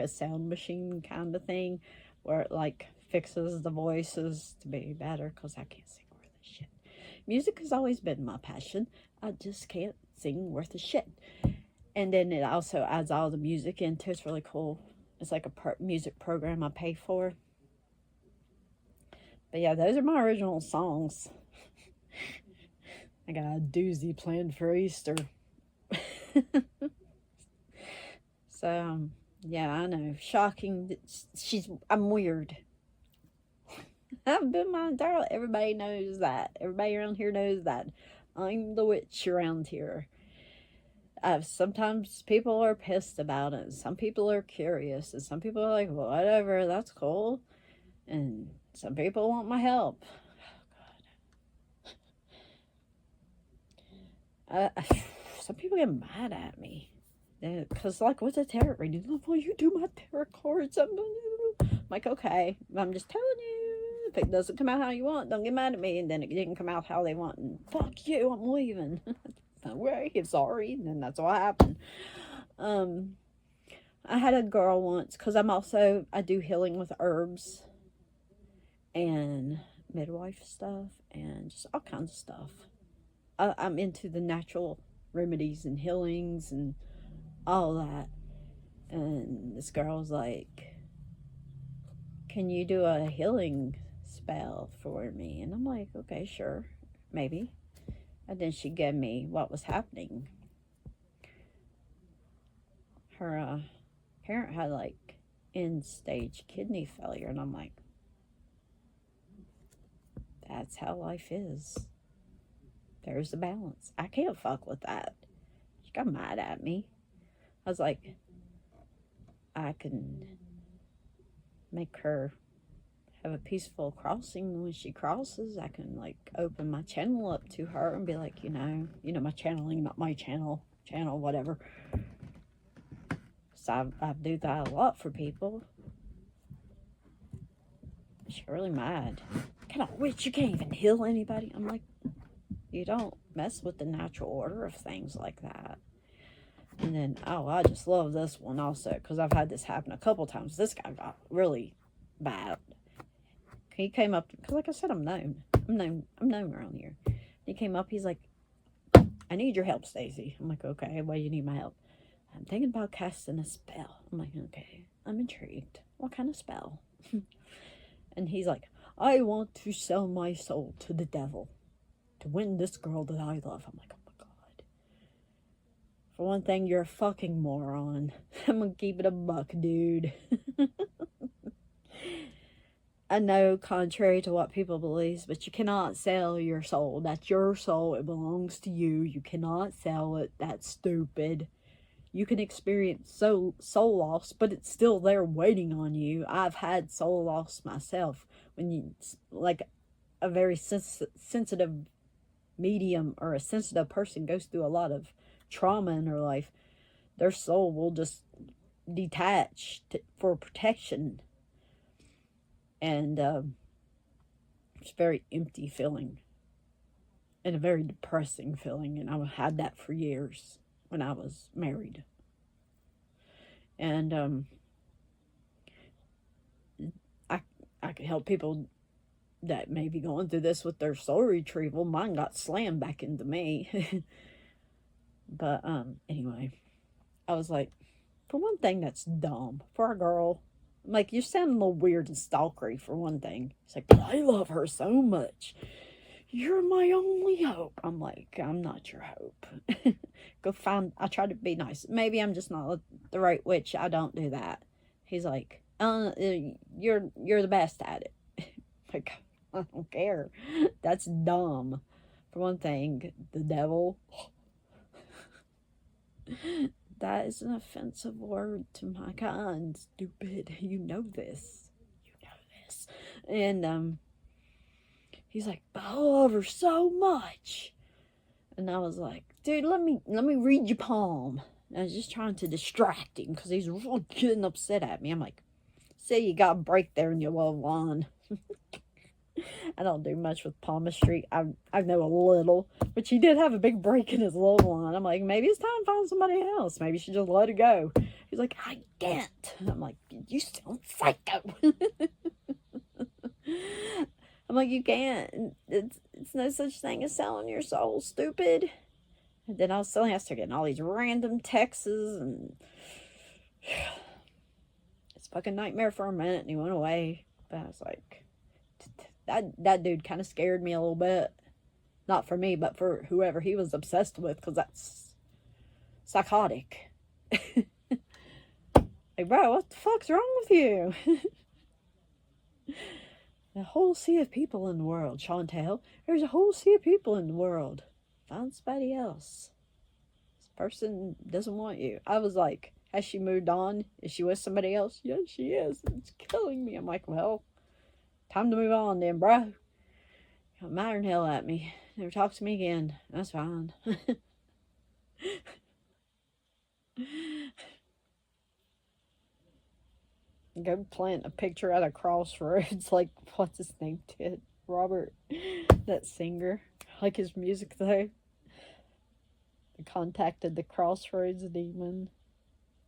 sound machine kind of thing, where it like fixes the voices to be better, because I can't sing worth a shit. Music has always been my passion. I just can't sing worth a shit. And then it also adds all the music into it. It's really cool. It's like a music program I pay for. But yeah, those are my original songs. I got a doozy planned for Easter. So, yeah, I know. Shocking. I'm weird. I've been my entire life. Everybody knows that. Everybody around here knows that. I'm the witch around here. Sometimes people are pissed about it. Some people are curious. And some people are like, whatever, that's cool. And some people want my help. Some people get mad at me. Because, like, what's a tarot reading? Oh, well, you do my tarot cards. I'm like, okay, I'm just telling you. If it doesn't come out how you want, don't get mad at me. And then it didn't come out how they want. And fuck you, I'm leaving. Right, I'm sorry. And then that's what happened. I had a girl once, because I do healing with herbs and midwife stuff and just all kinds of stuff. I'm into the natural remedies and healings and all that. And this girl was like, can you do a healing spell for me? And I'm like, okay, sure, maybe. And then she gave me what was happening. Her parent had like end-stage kidney failure. And I'm like, that's how life is. There's the balance. I can't fuck with that. She got mad at me. I was like, I can make her have a peaceful crossing when she crosses. I can like open my channel up to her and be like, you know my channeling, not my channel, whatever. So I do that a lot for people. She's really mad. Kind of witch, you can't even heal anybody. I'm like, you don't mess with the natural order of things like that. And then, I just love this one also, because I've had this happen a couple times. This guy got really bad. He came up, because like I said, I'm known around here. He came up, he's like, I need your help, Stacy. I'm like, okay, why do you need my help? I'm thinking about casting a spell. I'm like, okay, I'm intrigued. What kind of spell? And he's like, I want to sell my soul to the devil to win this girl that I love. I'm like, oh my God. For one thing, you're a fucking moron. I'm gonna keep it a buck, dude. I know, contrary to what people believe, but you cannot sell your soul. That's your soul. It belongs to you. You cannot sell it. That's stupid. You can experience soul loss, but it's still there waiting on you. I've had soul loss myself. When you, like, a very sensitive medium or a sensitive person goes through a lot of trauma in their life, their soul will just detach for protection. And it's a very empty feeling and a very depressing feeling. And I had that for years when I was married. And I could help people that may be going through this with their soul retrieval. Mine got slammed back into me. But anyway, I was like, for one thing, that's dumb. For a girl, I'm like, you're sounding a little weird and stalkery for one thing. It's like, but I love her so much. You're my only hope. I'm like, I'm not your hope. Go find, I try to be nice. Maybe I'm just not the right witch. I don't do that. He's like, you're the best at it. Like, I don't care. That's dumb. For one thing, the devil. That is an offensive word to my kind. Stupid. You know this. And he's like, but I love her so much. And I was like, dude, let me read your palm. And I was just trying to distract him because he's really getting upset at me. I'm like, see, you got a break there in your love line. I don't do much with palmistry. I know a little, but she did have a big break in his love line. I'm like, maybe it's time to find somebody else. Maybe she just let it go. He's like, I can't. I'm like, you sound psycho. I'm like, you can't. It's no such thing as selling your soul, stupid. And then I started getting all these random texts, and it's a fucking nightmare for a minute, and he went away. But I was like, that dude kind of scared me a little bit. Not for me, but for whoever he was obsessed with, because that's psychotic. Like, bro, what the fuck's wrong with you? A whole sea of people in the world, Chantel. There's a whole sea of people in the world. Find somebody else. This person doesn't want you. I was like, has she moved on? Is she with somebody else? Yes, she is. It's killing me. I'm like, well, time to move on then, bro. Don't matter in hell at me. Never talk to me again. That's fine. Go plant a picture at a crossroads like what's his name did. Robert, that singer. Like his music though. They contacted the crossroads demon.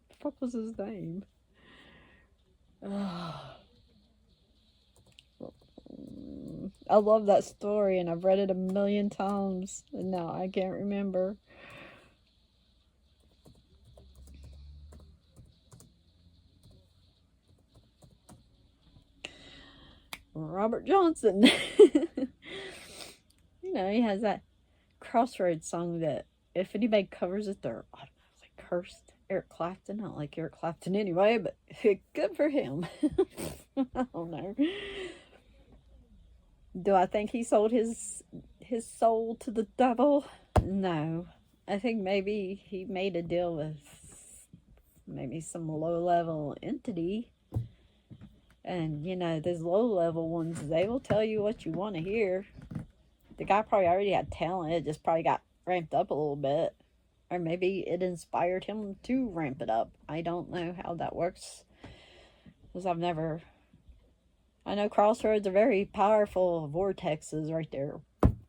The fuck was his name? I love that story and I've read it a million times and now I can't remember. Robert Johnson. You know, he has that Crossroads song that if anybody covers it, they're automatically cursed. Eric Clapton. I don't like Eric Clapton anyway, but good for him. I don't know. Do I think he sold his soul to the devil? No. I think maybe he made a deal with maybe some low-level entity. And, you know, those low-level ones, they will tell you what you want to hear. The guy probably already had talent. It just probably got ramped up a little bit. Or maybe it inspired him to ramp it up. I don't know how that works. Because I've never... I know crossroads are very powerful vortexes right there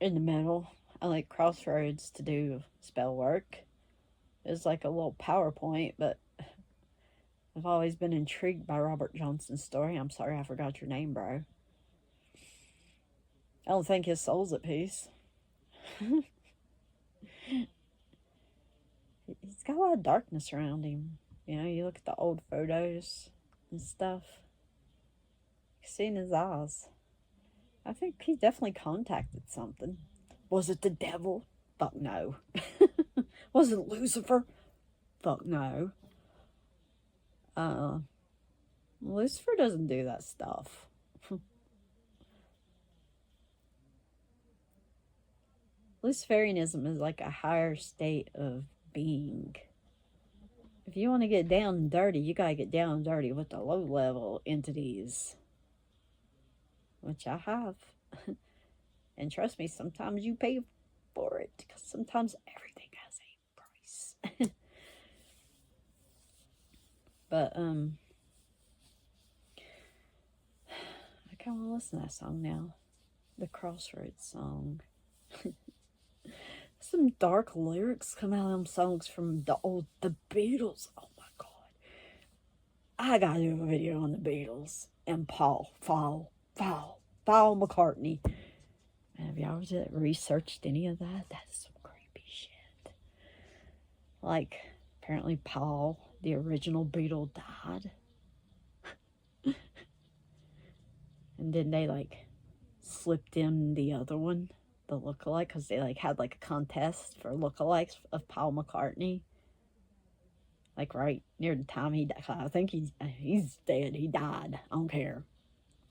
in the middle. I like crossroads to do spell work. It's like a little PowerPoint, but I've always been intrigued by Robert Johnson's story. I'm sorry I forgot your name, bro. I don't think his soul's at peace. He's got a lot of darkness around him. You know, you look at the old photos and stuff. You see in his eyes. I think he definitely contacted something. Was it the devil? Fuck no. Was it Lucifer? Fuck no. Lucifer doesn't do that stuff. Luciferianism is like a higher state of being. If you want to get down and dirty, you gotta get down and dirty with the low-level entities. Which I have. And trust me, sometimes you pay for it. Because sometimes everything has a price. But, I kind of want to listen to that song now. The Crossroads song. Some dark lyrics come out of them songs from the Beatles. Oh my god. I gotta do a video on the Beatles. And Paul McCartney. Have y'all researched any of that? That's some creepy shit. Like, apparently Paul, the original Beatle, died. And then they, like, slipped in the other one, the lookalike, because they, like, had, like, a contest for lookalikes of Paul McCartney. Like, right near the time he died. I think he's dead. He died. I don't care.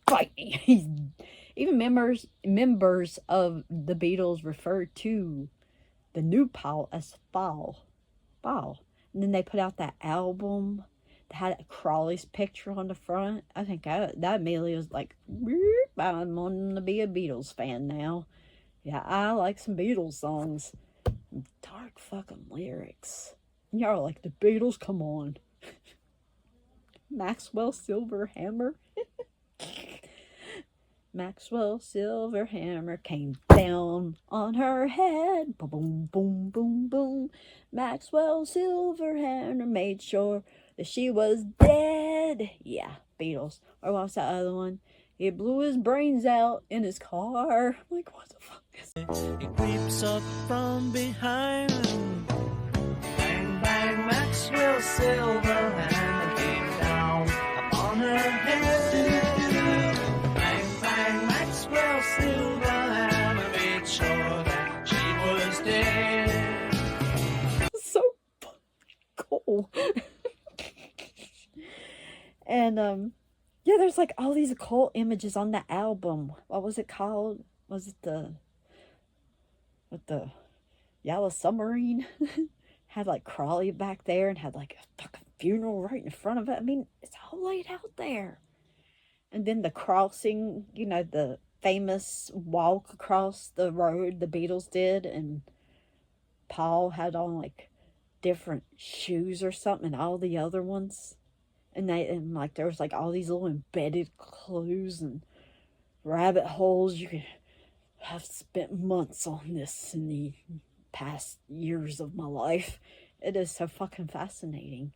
Fight me. He's... Even members of the Beatles referred to the new Paul as Paul. And then they put out that album that had Crawley's picture on the front. I think that immediately was like, I'm wanting to be a Beatles fan now. Yeah, I like some Beatles songs. Dark fucking lyrics. Y'all are like, the Beatles, come on. Maxwell Silverhammer. Maxwell Silverhammer came down on her head. Boom, boom, boom, boom. Maxwell Silverhammer made sure that she was dead. Yeah, Beatles. Or what's that other one? He blew his brains out in his car. I'm like, what the fuck is that? He creeps up from behind. Bang, bang, Maxwell Silverhammer came down upon her head. Silverhammer made sure that she was dead. So cool. And yeah, there's like all these occult images on the album. What was it called? Was it with the Yellow Submarine? Had like Crawley back there and had like a fucking funeral right in front of it. I mean, it's all laid out there. And then the crossing, you know, the famous walk across the road the Beatles did, and Paul had on like different shoes or something, and all the other ones. And like there was like all these little embedded clues and rabbit holes. You could have spent months on this in the past years of my life. It is so fucking fascinating.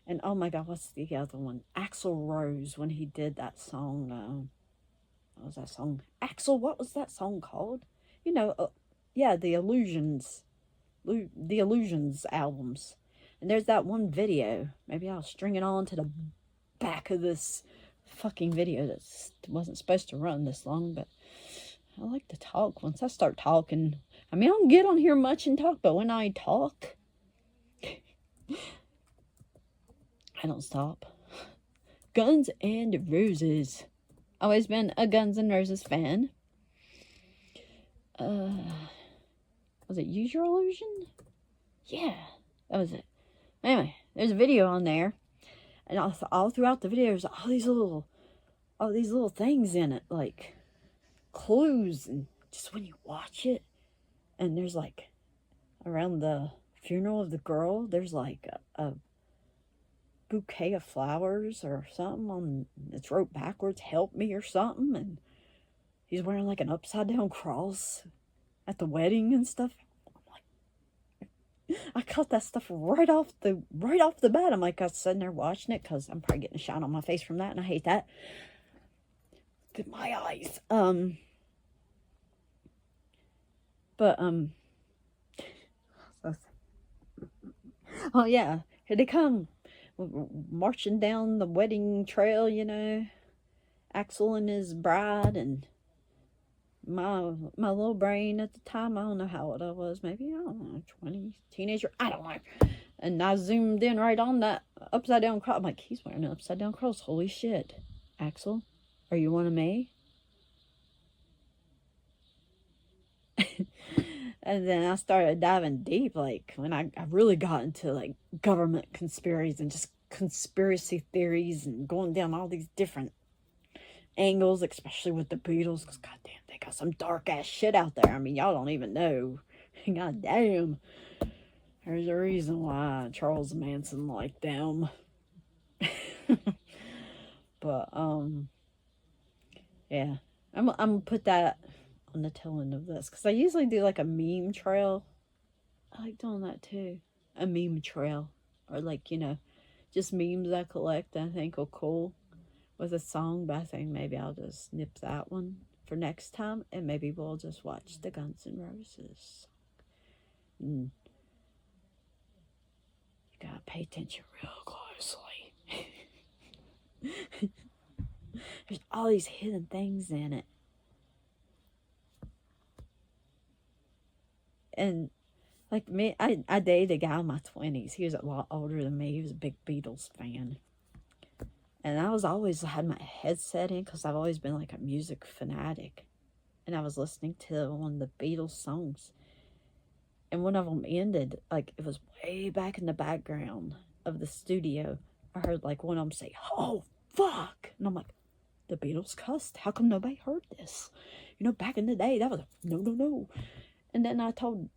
And oh my god, what's the other one? Axl Rose, when he did that song. What was that song? Axl, what was that song called? You know, yeah, the Illusions albums. And there's that one video. Maybe I'll string it on to the back of this fucking video that wasn't supposed to run this long, but I like to talk. Once I start talking, I mean, I don't get on here much and talk, but when I talk, I don't stop. Guns and Roses. Always been a Guns N' Roses fan. Was it Use Your Illusion? Yeah, that was it. Anyway, there's a video on there, and all throughout the video, there's all these little things in it, like clues, and just when you watch it, and there's like around the funeral of the girl, there's like a bouquet of flowers or something on it's wrote backwards, "Help me" or something, and he's wearing like an upside down cross at the wedding and stuff. I caught that stuff right off the bat. I'm like, I was sitting there watching it because I'm probably getting a shine on my face from that, and I hate that. Look at my eyes. Oh yeah, here they come, marching down the wedding trail. You know, Axel and his bride, and my little brain at the time, I don't know how old I was, maybe, I don't know, 20, teenager, I don't know. And I zoomed in right on that upside down cross. I'm like, he's wearing an upside down cross. Holy shit. Axel, are you one of me? And then I started diving deep, like when I really got into like government conspiracies and just conspiracy theories and going down all these different angles, especially with the Beatles, because goddamn, they got some dark ass shit out there. I mean, y'all don't even know. Goddamn, there's a reason why Charles Manson liked them. But yeah, I'm gonna put that on the tail end of this, because I usually do like a meme trail. I like doing that too, a meme trail, or like, you know, just memes I collect that I think are cool with a song. But I think maybe I'll just nip that one for next time, and maybe we'll just watch the Guns N' Roses. You gotta pay attention real closely. There's all these hidden things in it. And like me, I dated a guy in my 20s. He was a lot older than me. He was a big Beatles fan. And I was always had my headset in because I've always been like a music fanatic. And I was listening to one of the Beatles songs. And one of them ended, like it was way back in the background of the studio. I heard like one of them say, "Oh, fuck." And I'm like, the Beatles cussed? How come nobody heard this? You know, back in the day, that was no. And then I told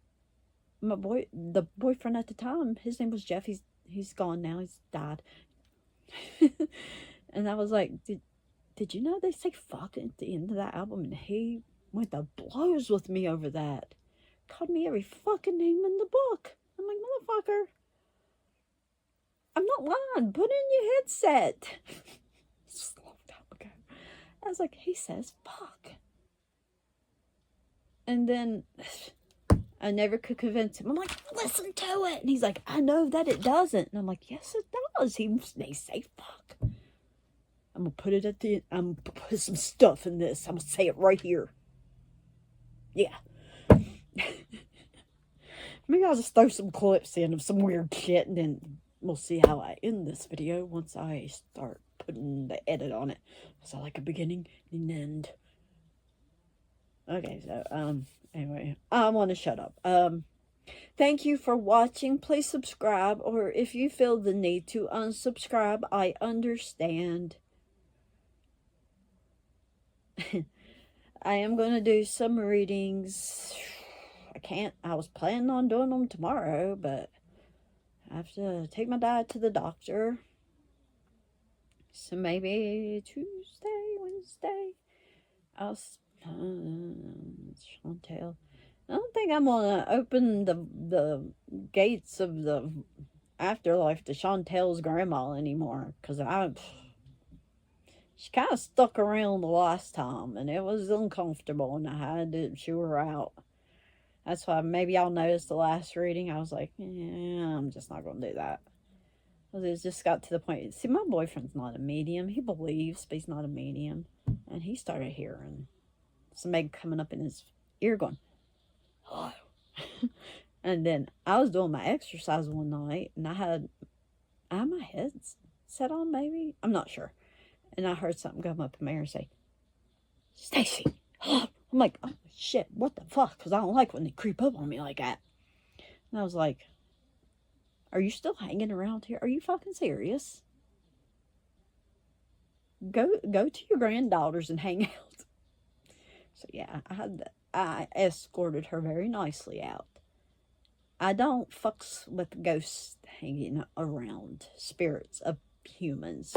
the boyfriend at the time, his name was Jeff. He's gone now. He's died. And I was like, did you know they say fuck at the end of that album? And he went to blows with me over that. Called me every fucking name in the book. I'm like, motherfucker, I'm not lying. Put in your headset. Just a long time ago. I was like, he says fuck. And then I never could convince him. I'm like, listen to it. And he's like, I know that it doesn't. And I'm like, yes, it does. They say fuck. I'm going to put it at the end. I'm going to put some stuff in this. I'm going to say it right here. Yeah. Maybe I'll just throw some clips in of some weird shit, and then we'll see how I end this video once I start putting the edit on it. So like a beginning and an end. Okay, so, anyway, I want to shut up. Thank you for watching. Please subscribe, or if you feel the need to unsubscribe, I understand. I am going to do some readings. I was planning on doing them tomorrow, but I have to take my dad to the doctor. So maybe Tuesday, Wednesday. I'll Chantel. I don't think I'm gonna open the gates of the afterlife to Chantel's grandma anymore, because she kind of stuck around the last time, and it was uncomfortable, and I had to shoo her out. That's why maybe y'all noticed the last reading. I was like, yeah, I'm just not gonna do that. It just got to the point. See, my boyfriend's not a medium. He believes, but he's not a medium. And he started hearing somebody coming up in his ear going, hello. And then I was doing my exercise one night, and I had my head set on, maybe. I'm not sure. And I heard something come up in my ear and say, Stacy, hello. I'm like, oh, shit, what the fuck? Because I don't like when they creep up on me like that. And I was like, are you still hanging around here? Are you fucking serious? Go to your granddaughters and hang out. So yeah, I escorted her very nicely out. I don't fucks with ghosts hanging around, spirits of humans.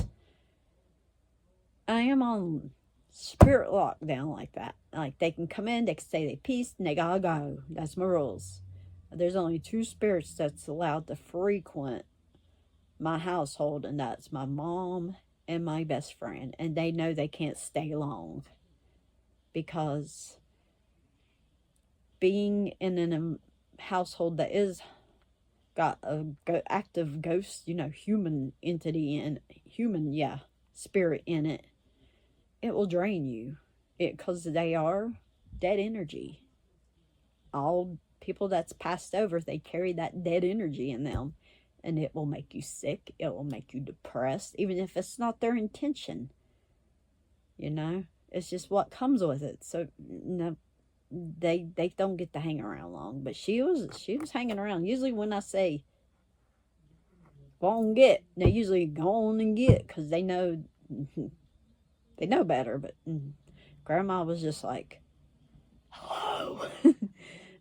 I am on spirit lockdown like that. Like, they can come in, they can say they peace, and they gotta go. That's my rules. There's only 2 spirits that's allowed to frequent my household, and that's my mom and my best friend. And they know they can't stay long, because being in a household that is got a active ghost, human entity and spirit in it, it will drain you. Because they are dead energy. All people that's passed over, they carry that dead energy in them, and it will make you sick. It will make you depressed, even if it's not their intention. It's just what comes with it. So no, they don't get to hang around long. But she was hanging around. Usually when I say go on and get, they usually go on and get, because they know better. But Grandma was just like, hello.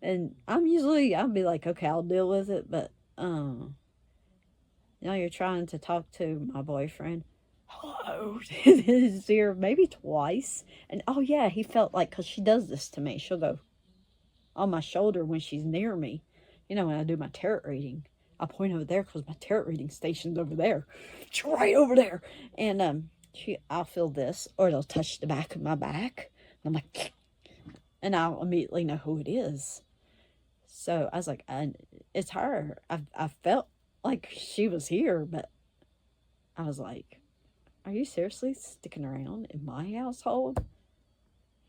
And I'll be like, okay, I'll deal with it. But, you're trying to talk to my boyfriend. Hello. In his ear, maybe twice. And, oh, yeah, he felt like, because she does this to me. She'll go on my shoulder when she's near me. When I do my tarot reading, I point over there because my tarot reading station's over there. It's right over there. And, I'll feel this, or it'll touch the back of my back. And I'm like, and I'll immediately know who it is. So I was like, it's her. I felt like she was here, but I was like, are you seriously sticking around in my household?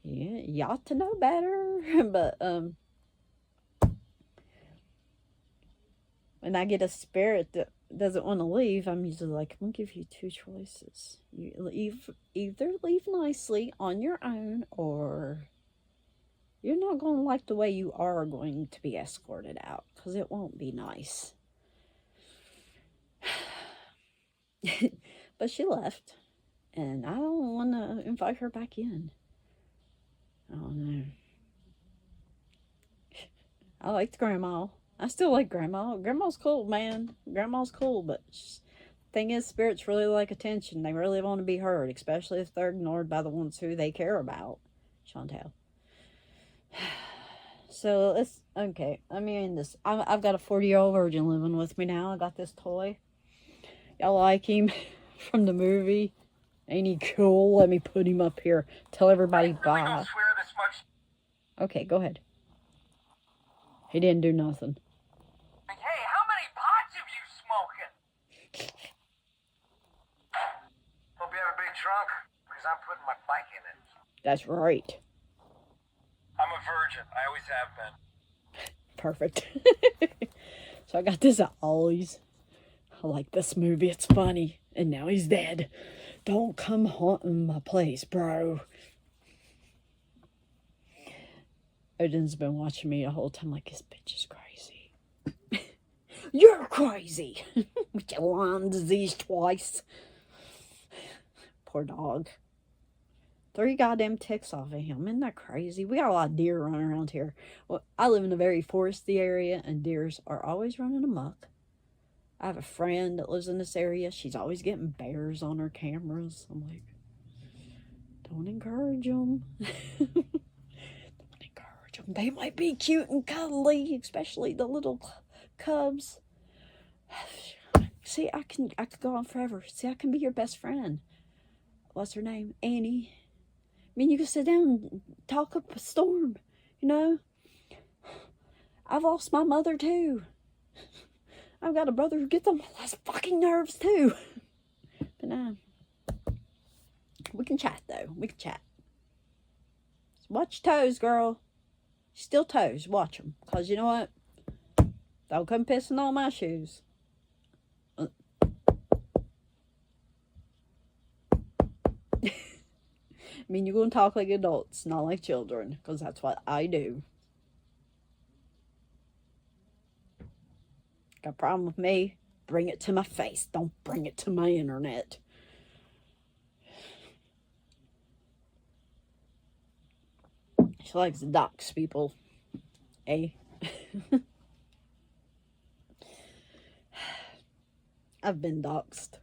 Yeah, you ought to know better. But when I get a spirit that doesn't want to leave, I'm usually like, I'm going to give you 2 choices. You either leave nicely on your own, or you're not going to like the way you are going to be escorted out, because it won't be nice. But she left, and I don't want to invite her back in. I don't know. I liked Grandma. I still like Grandma. Grandma's cool, man. Grandma's cool, but thing is, spirits really like attention. They really want to be heard, especially if they're ignored by the ones who they care about. Chantel. So let's, okay, let me end this. I've got a 40-year-old virgin living with me now. I got this toy. Y'all like him from the movie? Ain't he cool? Let me put him up here. Tell everybody bye. Really don't swear this much. Okay, go ahead. He didn't do nothing. Hey, how many pots have you smoking? Hope you have a big trunk, because I'm putting my bike in it. That's right. I'm a virgin. I always have been. Perfect. So I got this at Ollie's. I like this movie. It's funny. And now he's dead. Don't come haunting my place, bro. Odin's been watching me the whole time like, this bitch is crazy. You're crazy. With your Lyme disease twice. Poor dog. 3 goddamn ticks off of him. Isn't that crazy? We got a lot of deer running around here. Well, I live in a very foresty area, and deers are always running amok. I have a friend that lives in this area. She's always getting bears on her cameras. I'm like, don't encourage them. Don't encourage them. They might be cute and cuddly, especially the little cubs. See, I could go on forever. See, I can be your best friend. What's her name? Annie. I mean, you can sit down and talk up a storm, you know? I've lost my mother, too. I've got a brother who gets on my last fucking nerves, too. But no. We can chat, though. We can chat. Watch your toes, girl. Still toes. Watch them. Because you know what? Don't come pissing on my shoes. I mean, you're going to talk like adults, not like children, because that's what I do. Got a problem with me? Bring it to my face. Don't bring it to my internet. She likes to dox people. Eh? I've been doxed.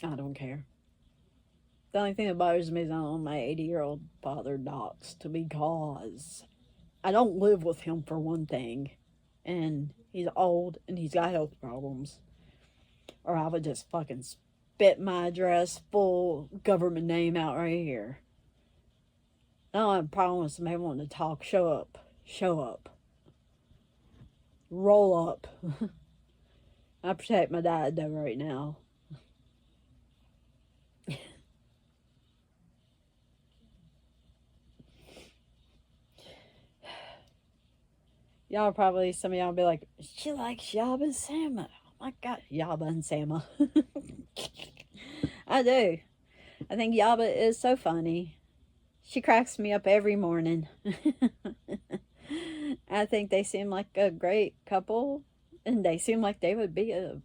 I don't care. The only thing that bothers me is I don't want my 80-year-old father doxed, because I don't live with him, for one thing, and he's old and he's got health problems, or I would just fucking spit my address, full government name out right here. I don't have a problem with somebody wanting to talk. Show up. Show up. Roll up. I protect my dad though right now. Y'all probably, some of y'all be like, she likes Yaba and Sama. Oh my God, Yaba and Sama. I do. I think Yaba is so funny. She cracks me up every morning. I think they seem like a great couple, and they seem like they would be a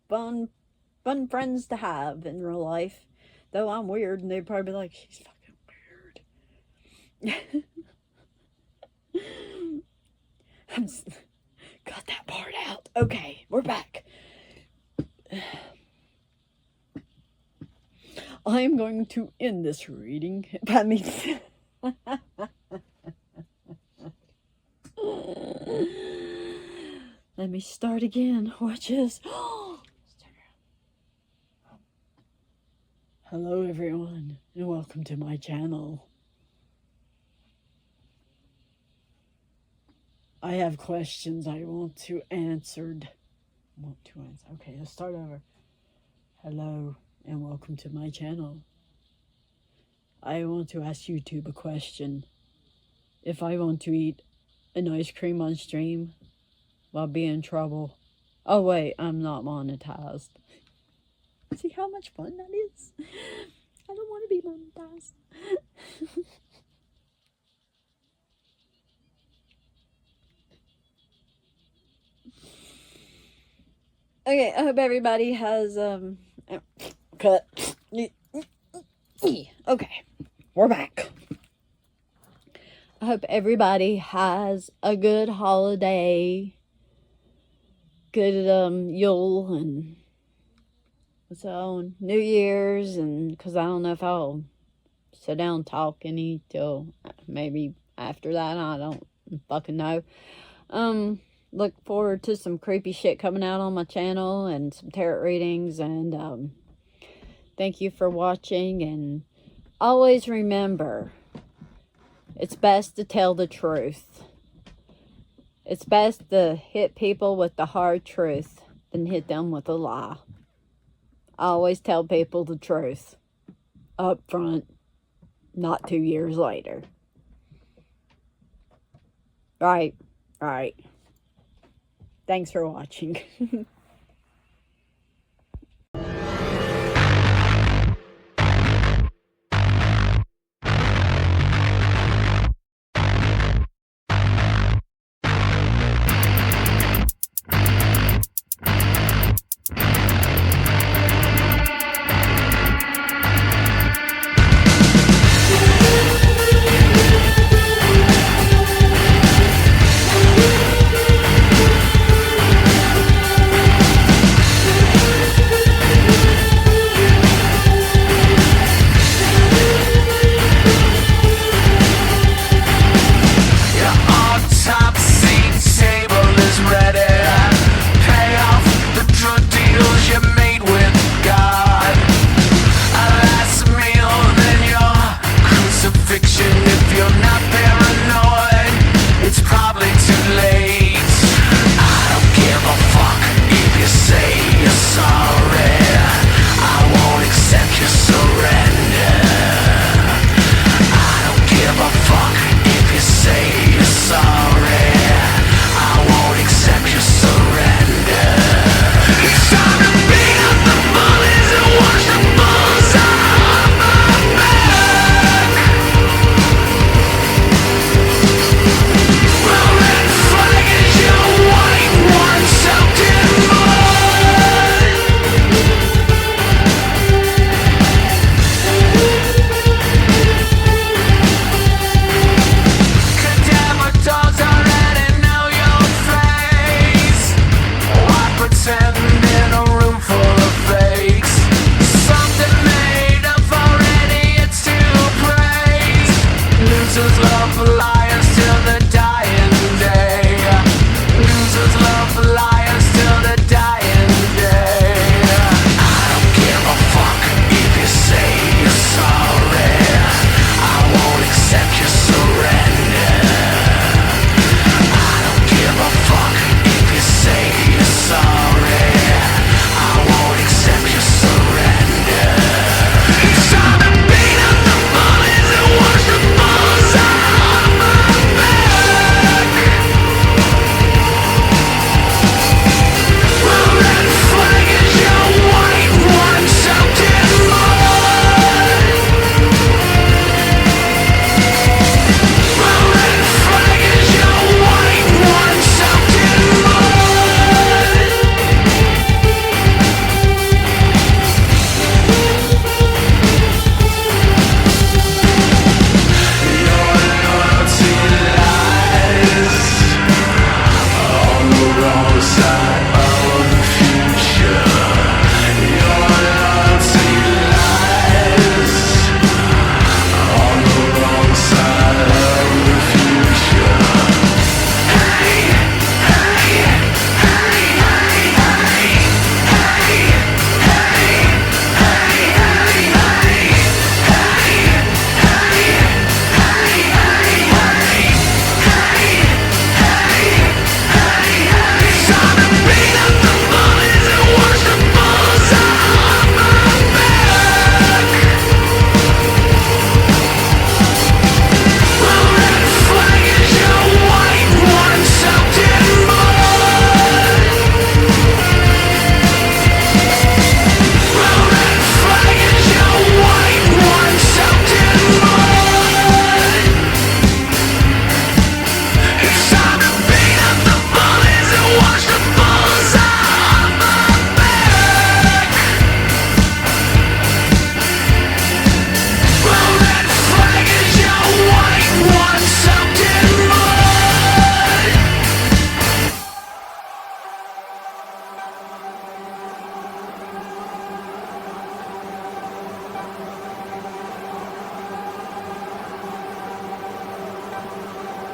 fun friends to have in real life. Though I'm weird, and they'd probably be like, she's fucking weird. Cut that part out. Okay, we're back. I'm going to end this reading. I mean, let me start again. Watch this. Hello, everyone, and welcome to my channel. I have questions I want to answered. Okay, let's start over. Hello, and welcome to my channel. I want to ask YouTube a question. If I want to eat an ice cream on stream while being in trouble. Oh wait, I'm not monetized. See how much fun that is? I don't want to be monetized. Okay, I hope everybody has, cut. Okay, we're back. I hope everybody has a good holiday, good, Yule, and what's on New Year's, and, because I don't know if I'll sit down and talk any till maybe after that. I don't fucking know. Look forward to some creepy shit coming out on my channel and some tarot readings, and thank you for watching, and always remember, it's best to tell the truth. It's best to hit people with the hard truth than hit them with a lie. I always tell people the truth up front, not 2 years later. Right. Thanks for watching.